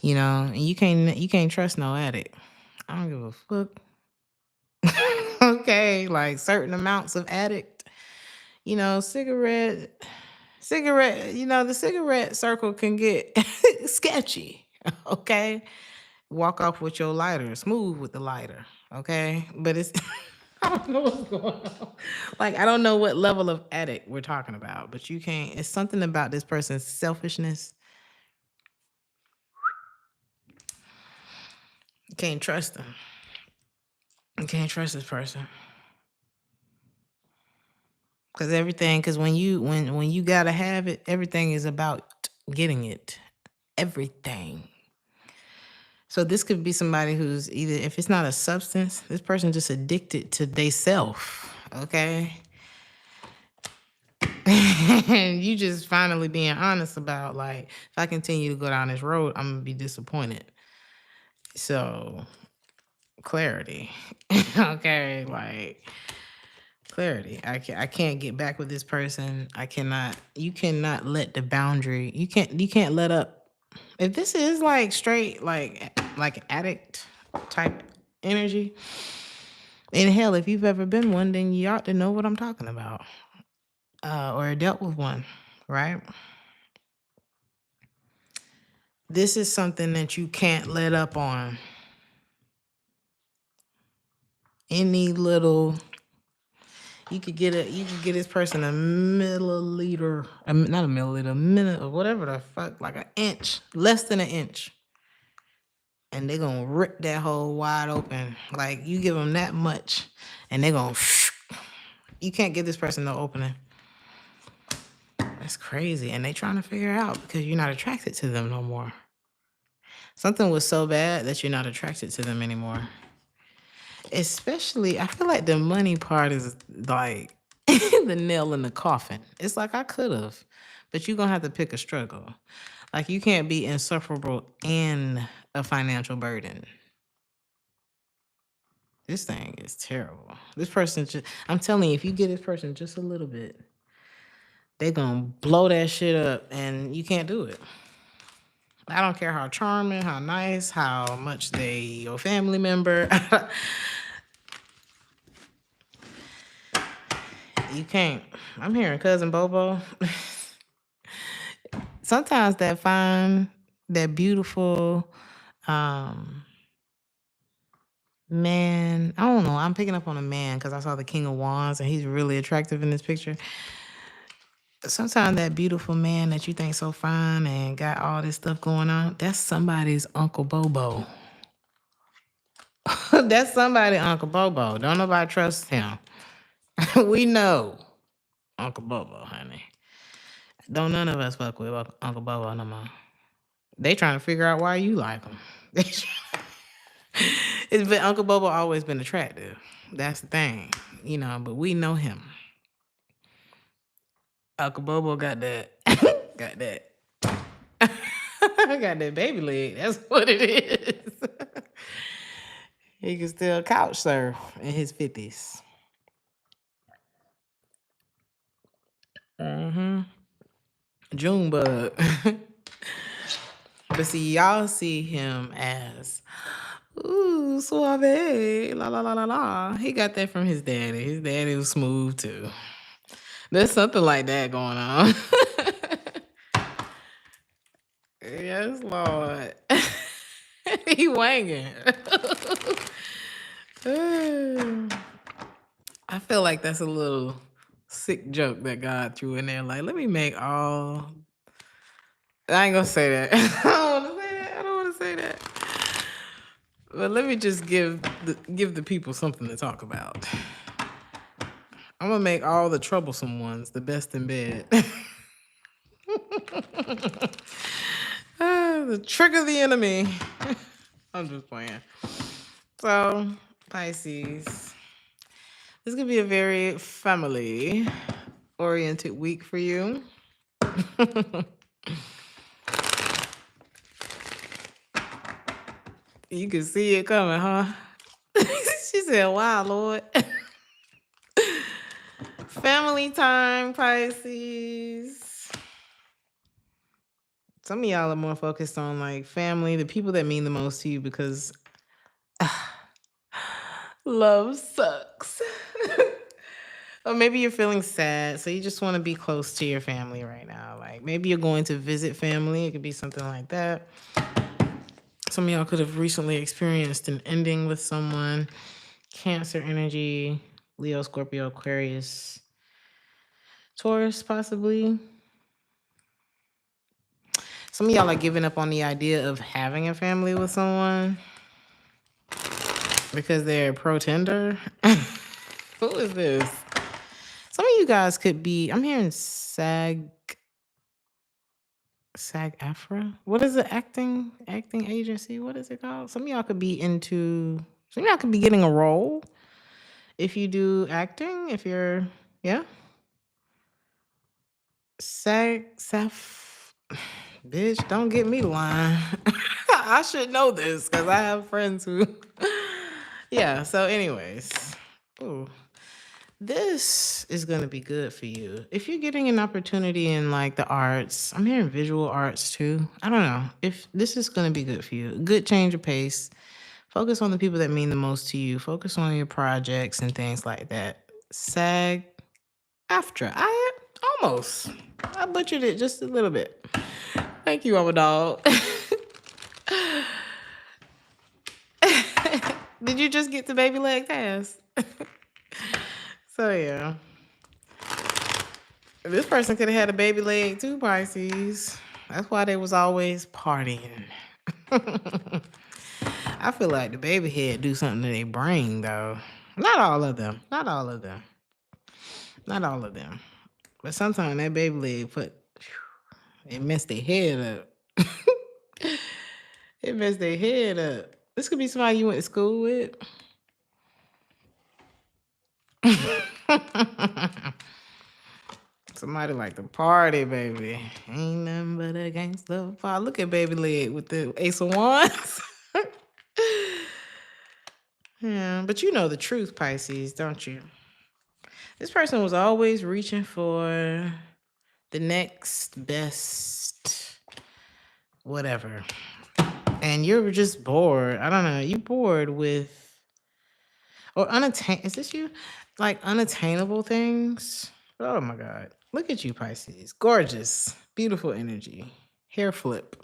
you know. And you can't trust no addict. I don't give a fuck. Okay, like certain amounts of addict, you know, cigarette. You know, the cigarette circle can get sketchy. Okay. Walk off with your lighter, smooth with the lighter, okay? But it's, I don't know what's going on. Like, I don't know what level of addict we're talking about, but you can't, it's something about this person's selfishness. You can't trust them. You can't trust this person. Because when you gotta have it, everything is about getting it. Everything. So this could be somebody who's either, if it's not a substance, this person just addicted to they self, okay? And you just finally being honest about, like, if I continue to go down this road, I'm gonna be disappointed. So, clarity. Okay, like, clarity. I can't get back with this person. You cannot let the boundary, you can't let up. If this is like straight, like addict type energy, and hell, if you've ever been one, then you ought to know what I'm talking about, or dealt with one, right? This is something that you can't let up on. Any little, you could get this person a milliliter, not a milliliter, a minute or whatever the fuck, like an inch, less than an inch. And they're going to rip that hole wide open. Like, you give them that much, and they're going to... You can't give this person no opening. That's crazy. And they trying to figure it out because you're not attracted to them no more. Something was so bad that you're not attracted to them anymore. Especially, I feel like the money part is like the nail in the coffin. It's like I could have, but you're gonna have to pick a struggle. Like you can't be insufferable and a financial burden. This thing is terrible. This person just, I'm telling you, if you get this person just a little bit, they gonna blow that shit up and you can't do it. I don't care how charming, how nice, how much they your family member. You can't. I'm hearing cousin Bobo. Sometimes that fine, that beautiful man, I don't know. I'm picking up on a man because I saw the King of Wands and he's really attractive in this picture. Sometimes that beautiful man that you think so fine and got all this stuff going on, that's somebody's Uncle Bobo. That's somebody Uncle Bobo. Don't nobody trust him. We know Uncle Bobo, honey. Don't none of us fuck with Uncle Bobo no more. They trying to figure out why you like him. It's been Uncle Bobo always been attractive. That's the thing, you know. But we know him. Uncle Bobo got that, got that, got that baby leg. That's what it is. He can still couch surf in his 50s. Junebug. But see, y'all see him as, ooh, suave, la la la la la. He got that from his daddy. His daddy was smooth too. There's something like that going on. Yes, Lord. He wanging. I feel like that's a little sick joke that God threw in there. Like, let me make all. I ain't gonna say that. I don't want to say that. But let me just give the people something to talk about. I'm gonna make all the troublesome ones the best in bed. The trick of the enemy. I'm just playing. So, Pisces. This could be a very family-oriented week for you. You can see it coming, huh? She said, wow, Lord. Family time, Pisces. Some of y'all are more focused on like family, the people that mean the most to you, because love sucks. Or maybe you're feeling sad, so you just want to be close to your family right now. Like maybe you're going to visit family. It could be something like that. Some of y'all could have recently experienced an ending with someone. Cancer energy, Leo, Scorpio, Aquarius, Taurus, possibly. Some of y'all are giving up on the idea of having a family with someone because they're pro-tender. Who is this? Some of you guys could be, I'm hearing SAG-AFTRA. What is it? Acting agency? What is it called? Some of y'all could be some of y'all could be getting a role if you do acting. If you're, yeah. Bitch, don't get me lying. I should know this because I have friends who. Yeah, so anyways. Ooh. This is going to be good for you. If you're getting an opportunity in like the arts, I'm hearing visual arts too. I don't know. If this is going to be good for you. Good change of pace. Focus on the people that mean the most to you. Focus on your projects and things like that. SAG-AFTRA. I butchered it just a little bit. Thank you, I'm a dog. Did you just get the baby leg task? So yeah. This person could have had a baby leg too, Pisces. That's why they was always partying. I feel like the baby head do something to their brain though. Not all of them. But sometimes that baby leg it messed their head up. It messed their head up. This could be somebody you went to school with. Somebody like to party, baby. Ain't nothing but a gangster party. Look at baby leg with the Ace of Wands. Yeah, but you know the truth, Pisces, don't you? This person was always reaching for the next best whatever. And you're just bored. I don't know. You bored with or unattainable. Is this you? Like unattainable things? Oh my God. Look at you, Pisces. Gorgeous. Beautiful energy. Hair flip.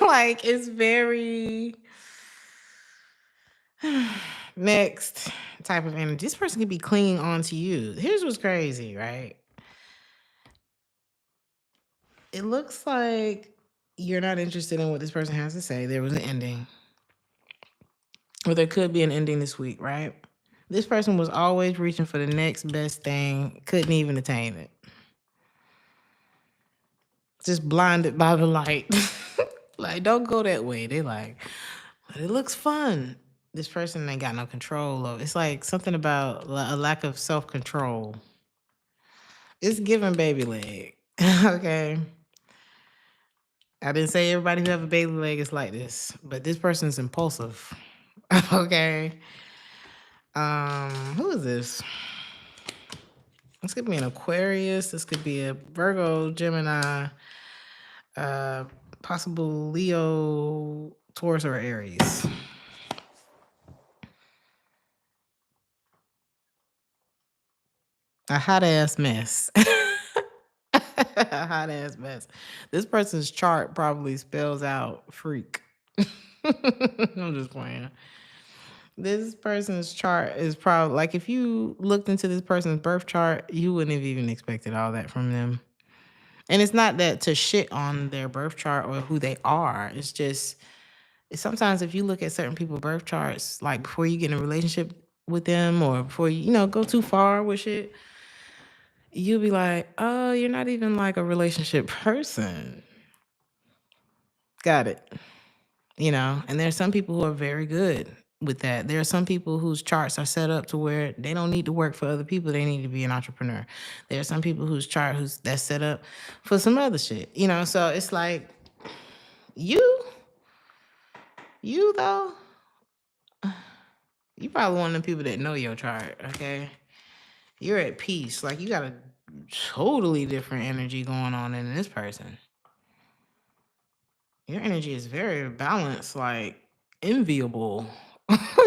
Like it's very next type of energy. This person could be clinging on to you. Here's what's crazy, right? It looks like you're not interested in what this person has to say. There was an ending. Or there could be an ending this week, right? This person was always reaching for the next best thing, couldn't even attain it. Just blinded by the light. Like, don't go that way. They like, but it looks fun. This person ain't got no control of. It's like something about a lack of self-control. It's giving baby leg. Okay. I didn't say everybody who have a baby leg is like this, but this person's impulsive. Okay. Who is this? This could be an Aquarius. This could be a Virgo, Gemini, possible Leo, Taurus, or Aries. A hot ass mess. A hot ass mess. This person's chart probably spells out freak. I'm just playing. This person's chart is probably like if you looked into this person's birth chart, you wouldn't have even expected all that from them. And it's not that to shit on their birth chart or who they are. It's just sometimes if you look at certain people's birth charts, like before you get in a relationship with them or before you go too far with shit, you'll be like, oh, you're not even like a relationship person. Got it. And there's some people who are very good with that. There are some people whose charts are set up to where they don't need to work for other people. They need to be an entrepreneur. There are some people whose chart that's set up for some other shit. So it's like you though, you probably one of the people that know your chart, okay? You're at peace. Like you got a totally different energy going on in this person. Your energy is very balanced, like enviable.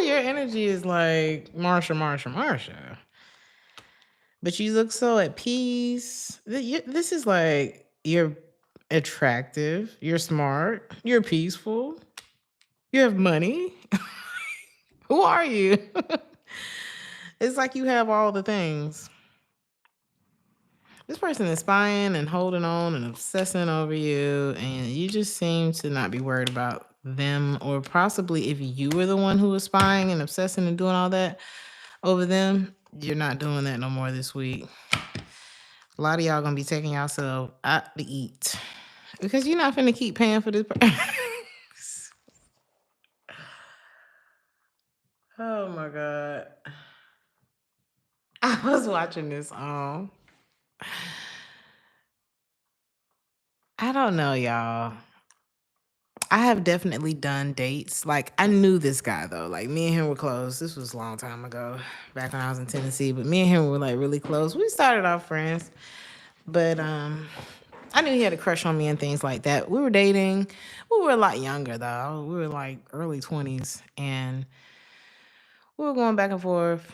Your energy is like Marsha. But you look so at peace. This is like you're attractive, you're smart, you're peaceful, you have money. Who are you? It's like you have all the things. This person is spying and holding on and obsessing over you, and you just seem to not be worried about them, or possibly if you were the one who was spying and obsessing and doing all that over them, you're not doing that no more this week. A lot of y'all gonna be taking yourself out to eat because you're not finna keep paying for this. Oh my God. I was watching this. I don't know, y'all. I have definitely done dates. Like, I knew this guy, though. Like, me and him were close. This was a long time ago, back when I was in Tennessee. But me and him were, like, really close. We started off friends. But I knew he had a crush on me and things like that. We were dating. We were a lot younger, though. We were, like, early 20s. And we were going back and forth.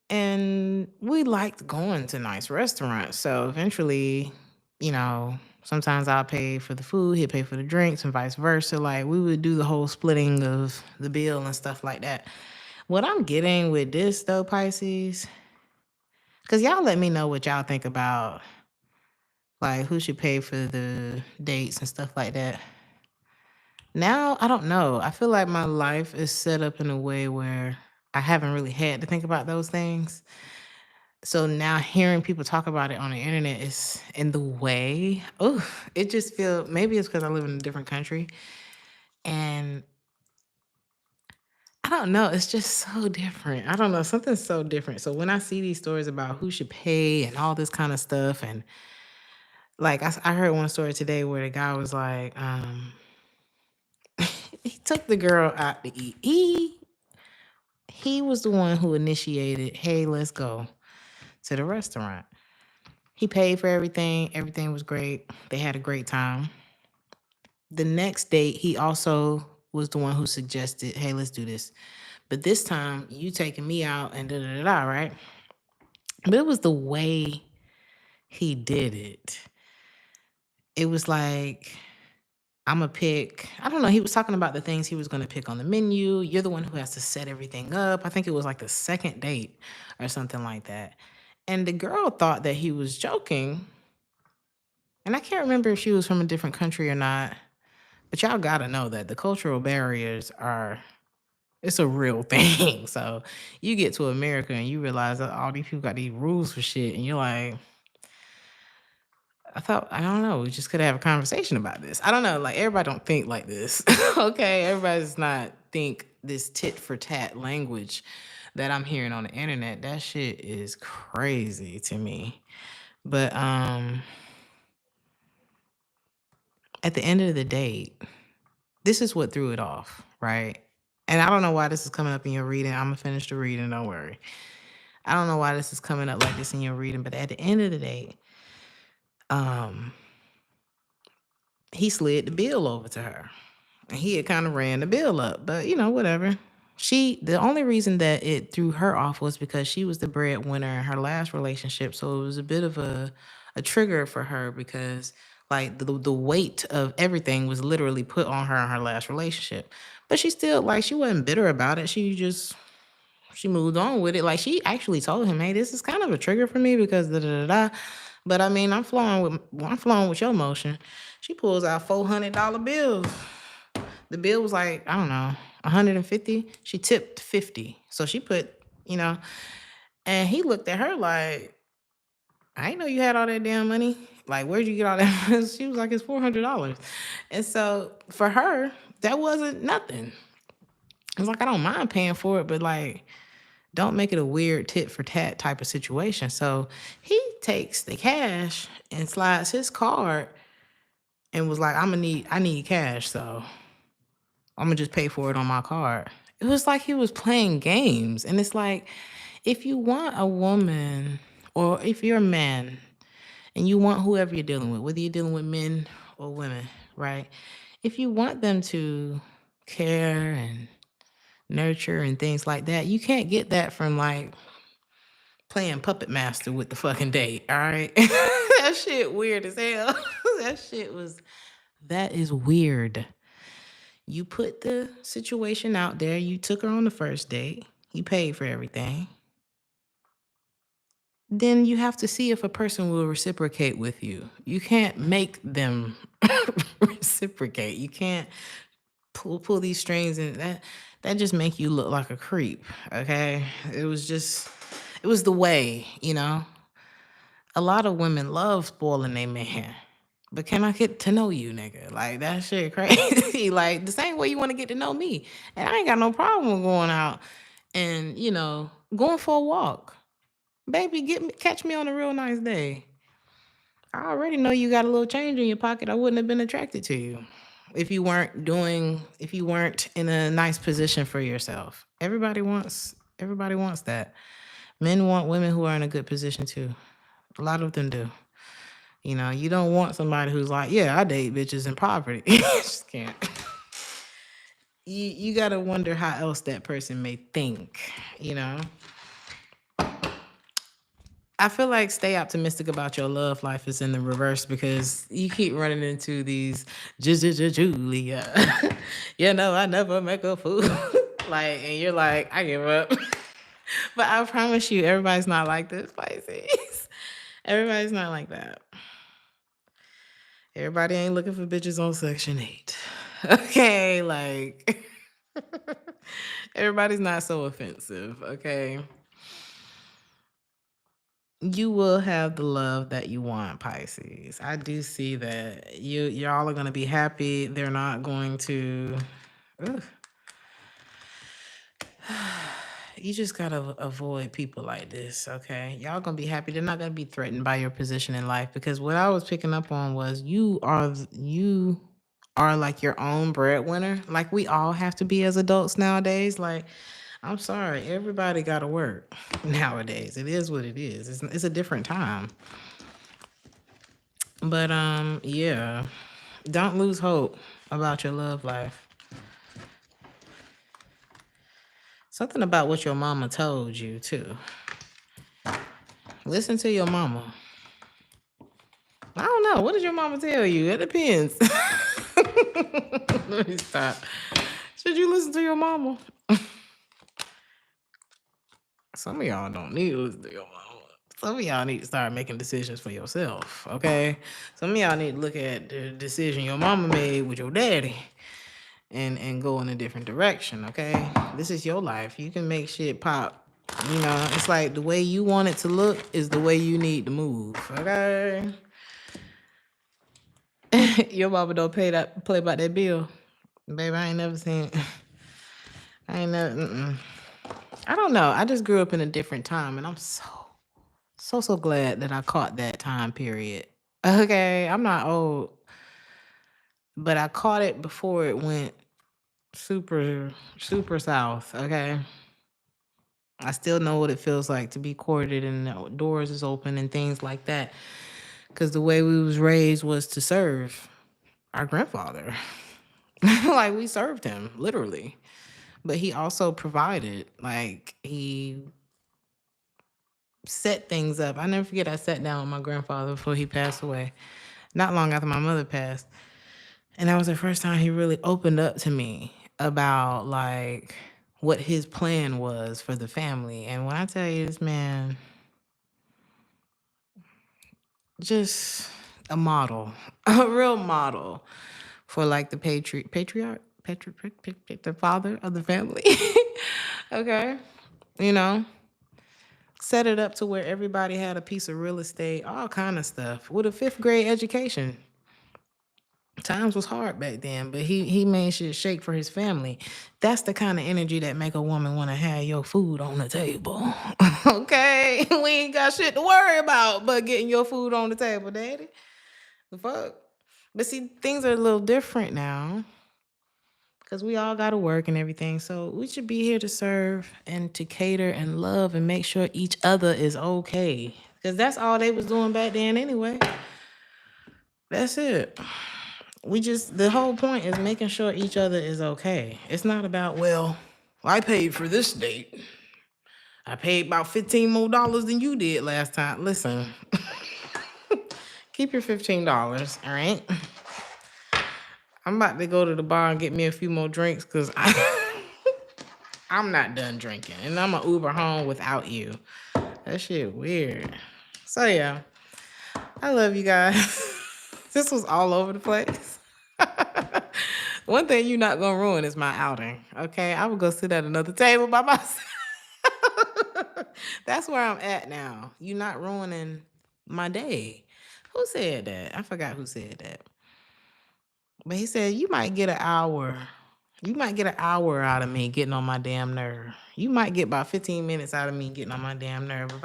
And we liked going to nice restaurants. So eventually, sometimes I'll pay for the food, he'll pay for the drinks, and vice versa. Like, we would do the whole splitting of the bill and stuff like that. What I'm getting with this, though, Pisces, because y'all let me know what y'all think about, like, who should pay for the dates and stuff like that. Now, I don't know. I feel like my life is set up in a way where I haven't really had to think about those things. So now hearing people talk about it on the internet is in the way. Oh, it just feels, maybe it's because I live in a different country. And I don't know. It's just so different. I don't know. Something's so different. So when I see these stories about who should pay and all this kind of stuff, and like I heard one story today where the guy was like, he took the girl out to eat. He was the one who initiated, hey, let's go to the restaurant. He paid for everything. Everything was great. They had a great time. The next date, he also was the one who suggested, hey, let's do this. But this time, you taking me out and da-da-da-da, right? But it was the way he did it. It was like, I'm going to pick, I don't know, he was talking about the things he was going to pick on the menu. You're the one who has to set everything up. I think it was like the second date or something like that. And the girl thought that he was joking. And I can't remember if she was from a different country or not. But y'all got to know that the cultural barriers it's a real thing. So you get to America and you realize that all these people got these rules for shit. And you're like, I don't know, we just could have a conversation about this. I don't know, like everybody don't think like this. Okay, everybody does not think this tit for tat language that I'm hearing on the internet. That shit is crazy to me. But at the end of the day, this is what threw it off, right? And I don't know why this is coming up in your reading. I'm gonna finish the reading, don't worry. I don't know why this is coming up like this in your reading, but at the end of the day, he slid the bill over to her. And he had kind of ran the bill up, but whatever. The only reason that it threw her off was because she was the breadwinner in her last relationship. So it was a bit of a trigger for her because like the weight of everything was literally put on her in her last relationship. But she still she wasn't bitter about it. She moved on with it. Like she actually told him, hey, this is kind of a trigger for me because da da da da. But I mean, I'm flowing with your motion. She pulls out $400 bills. The bill was like, I don't know, 150. She tipped 50. So she put, and he looked at her like, I didn't know you had all that damn money. Like, where'd you get all that money? She was like, it's $400. And so for her, that wasn't nothing. It's like, I don't mind paying for it, but like, don't make it a weird tit for tat type of situation. So he takes the cash and slides his card and was like, I need cash. So I'm gonna just pay for it on my card. It was like he was playing games. And it's like, if you want a woman or if you're a man and you want whoever you're dealing with, whether you're dealing with men or women, right? If you want them to care and nurture and things like that, you can't get that from like playing puppet master with the fucking date, all right? That shit weird as hell. That is weird. You put the situation out there. You took her on the first date. You paid for everything. Then you have to see if a person will reciprocate with you. You can't make them reciprocate. You can't pull these strings, and that just make you look like a creep. Okay, it was the way. A lot of women love spoiling their man. But can I get to know you, nigga? Like, that shit crazy. Like, the same way you want to get to know me. And I ain't got no problem with going out and, going for a walk. Baby, catch me on a real nice day. I already know you got a little change in your pocket. I wouldn't have been attracted to you if you weren't in a nice position for yourself. Everybody wants that. Men want women who are in a good position too. A lot of them do. You don't want somebody who's like, yeah, I date bitches in poverty. You just can't. You got to wonder how else that person may think, I feel like stay optimistic about your love life is in the reverse because you keep running into these Julia. I never make a fool. And you're like, I give up. But I promise you, everybody's not like this, Pisces. Everybody's not like that. Everybody ain't looking for bitches on Section 8. Okay, everybody's not so offensive, okay? You will have the love that you want, Pisces. I do see that. Y'all are going to be happy. They're not going to... Ugh. You just gotta avoid people like this, okay? Y'all gonna be happy. They're not gonna be threatened by your position in life, because what I was picking up on was you are like your own breadwinner. Like we all have to be as adults nowadays. Like, I'm sorry, everybody gotta work nowadays. It is what it is. It's a different time. But yeah. Don't lose hope about your love life. Something about what your mama told you too. Listen to your mama. I don't know. What did your mama tell you? It depends. Let me stop. Should you listen to your mama? Some of y'all don't need to listen to your mama. Some of y'all need to start making decisions for yourself, okay? Some of y'all need to look at the decision your mama made with your daddy and go in a different direction, okay? This is your life. You can make shit pop. You know, it's like the way you want it to look is the way you need to move, okay? Your mama don't play about that bill. Baby, I ain't never seen I ain't never I don't know. I just grew up in a different time, and I'm so glad that I caught that time period. Okay, I'm not old, but I caught it before it went super south, okay? I still know what it feels like to be courted and the doors is open and things like that. Because the way we was raised was to serve our grandfather. Like, we served him, literally. But he also provided. Like, he set things up. I never forget I sat down with my grandfather before he passed away, not long after my mother passed. And that was the first time he really opened up to me about, like, what his plan was for the family. And when I tell you, this man, just a model, a real model for like the patriarch, the father of the family. Okay. You know, set it up to where everybody had a piece of real estate, all kind of stuff with a 5th grade education. Times was hard back then, but he made shit shake for his family. That's the kind of energy that make a woman want to have your food on the table. Okay, we ain't got shit to worry about but getting your food on the table, daddy. The fuck. But see, things are a little different now because we all got to work and everything. So we should be here to serve and to cater and love and make sure each other is okay, because that's all they was doing back then anyway. That's it. The whole point is making sure each other is okay. It's not about, well, I paid for this date. I paid about $15 more than you did last time. Listen, keep your $15, all right? I'm about to go to the bar and get me a few more drinks because I'm not done drinking. And I'm going to Uber home without you. That shit weird. So, yeah, I love you guys. This was all over the place. One thing you're not gonna ruin is my outing, okay? I will go sit at another table by myself. That's where I'm at now. You're not ruining my day. Who said that? I forgot who said that. But he said, you might get an hour. You might get an hour out of me getting on my damn nerve. You might get about 15 minutes out of me getting on my damn nerve. But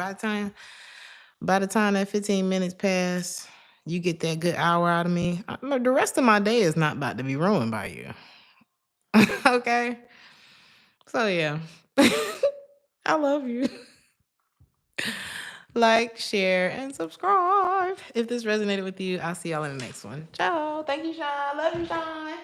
by the time that 15 minutes pass, you get that good hour out of me. The rest of my day is not about to be ruined by you. Okay? So, yeah. I love you. Like, share, and subscribe. If this resonated with you, I'll see y'all in the next one. Ciao. Thank you, Sean. Love you, Sean.